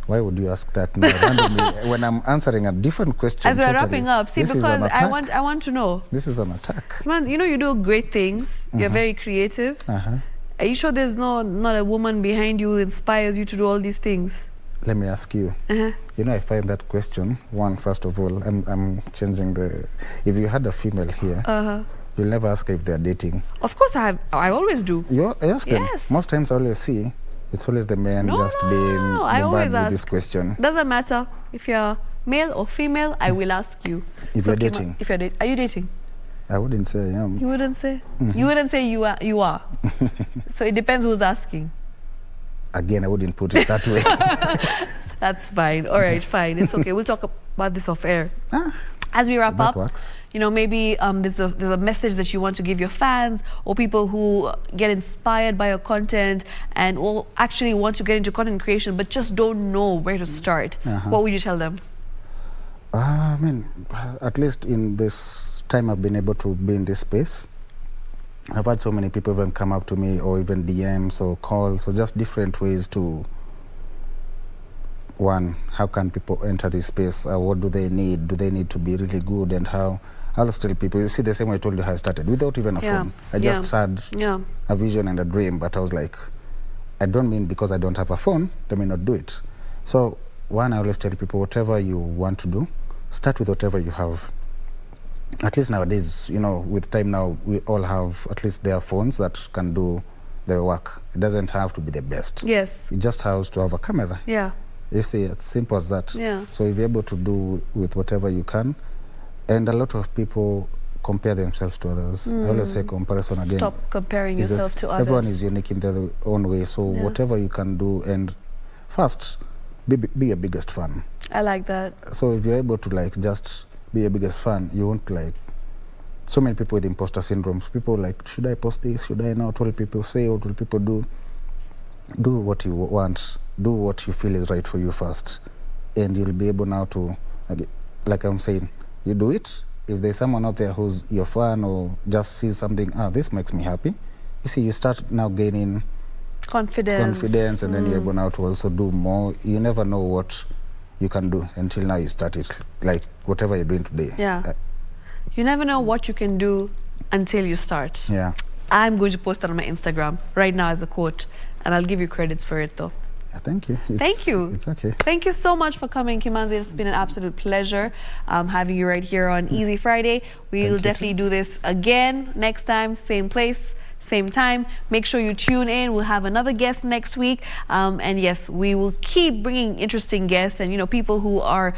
Why would you ask that now, randomly, when I'm answering a different question? As we're wrapping up, see, because I want to know. This is an attack. Kimanzi, you do great things. You're very creative. Are you sure there's not a woman behind you who inspires you to do all these things? Let me ask you. I find that question. First of all, I'm changing the. If you had a female here, you'll never ask her if they're dating. Of course, I always do. You ask them. Most times, I always see. It's always the man being bombarded with this question. Doesn't matter if you're male or female. I will ask you. If you're dating. Are you dating? I wouldn't say I am. You wouldn't say. You wouldn't say you are. So it depends who's asking. Again, I wouldn't put it that way. That's fine. All right, fine. It's okay. We'll talk about this off air. As we wrap up, maybe there's a message that you want to give your fans or people who get inspired by your content and will actually want to get into content creation but just don't know where to start. What would you tell them? I mean, at least in this time I've been able to be in this space, I've had so many people even come up to me or even DMs or calls, or just different ways to, one, how can people enter this space? What do they need? Do they need to be really good? And how? I'll tell people, you see, the same way I told you how I started, without even a phone. I just had a vision and a dream, but I was like, I don't mean because I don't have a phone, they may not do it. So, one, I always tell people, whatever you want to do, start with whatever you have. At least nowadays, with time now, we all have at least their phones that can do their work. It doesn't have to be the best. Yes. It just has to have a camera. Yeah. You see, it's simple as that. Yeah. So if you're able to do with whatever you can, and a lot of people compare themselves to others. I always say comparison again. Stop comparing yourself to others. Everyone is unique in their own way. So whatever you can do, and first, be your biggest fan. I like that. So if you're able to just be your biggest fan, you won't so many people with imposter syndromes. People should I post this? Should I not? What will people say? What will people do? Do what you want. Do what you feel is right for you first. And you'll be able now to, like I'm saying, you do it. If there's someone out there who's your fan or just sees something, this makes me happy. You see, you start now gaining confidence, and then you're able now to also do more. You never know what you can do. Until now, you start it like whatever you're doing today. Yeah. You never know what you can do until you start. Yeah. I'm going to post that on my Instagram right now as a quote, and I'll give you credits for it though. Thank you. Thank you. It's okay. Thank you so much for coming, Kimanzi. It's been an absolute pleasure having you right here on Easy Friday. We'll definitely do this again next time, same place, same time. Make sure you tune in. We'll have another guest next week. And yes, we will keep bringing interesting guests and, you know, people who are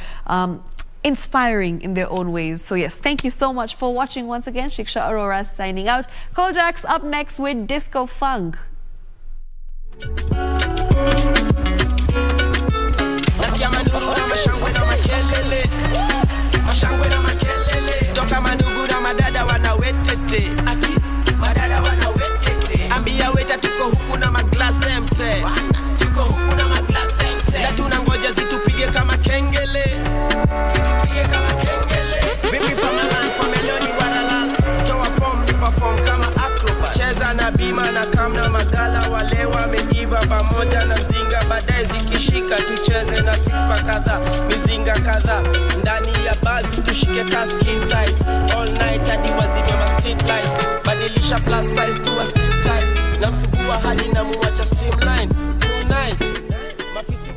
inspiring in their own ways. So yes, thank you so much for watching once again. Shiksha Arora signing out. Kojak's up next with Disco Funk. Nasikia manuru na mashangwe na makelele, mashangwe na makelele. Toka manugu na madada wanawetete, ati madada wanawetete. Ambia weta tuko huku na maglasi empty, tuko huku na maglasi empty. Na tunangoja zitupige kama kengele, zitupige kama kengele. Vipi famalan, fameloni waralal, toa form ni perform kama acrobat. Cheza na bima na kamna magala, wale wamejiva pamoja na mzinga. Baadaye zikishika tucheze na six pack kadha, mizinga kadha. Ndani ya bazi tushike ka skin tight, all night hadi wazime ma street lights. Badilisha plus size to a slim type, na msugua hadi na muacha streamline tonight. Mafisi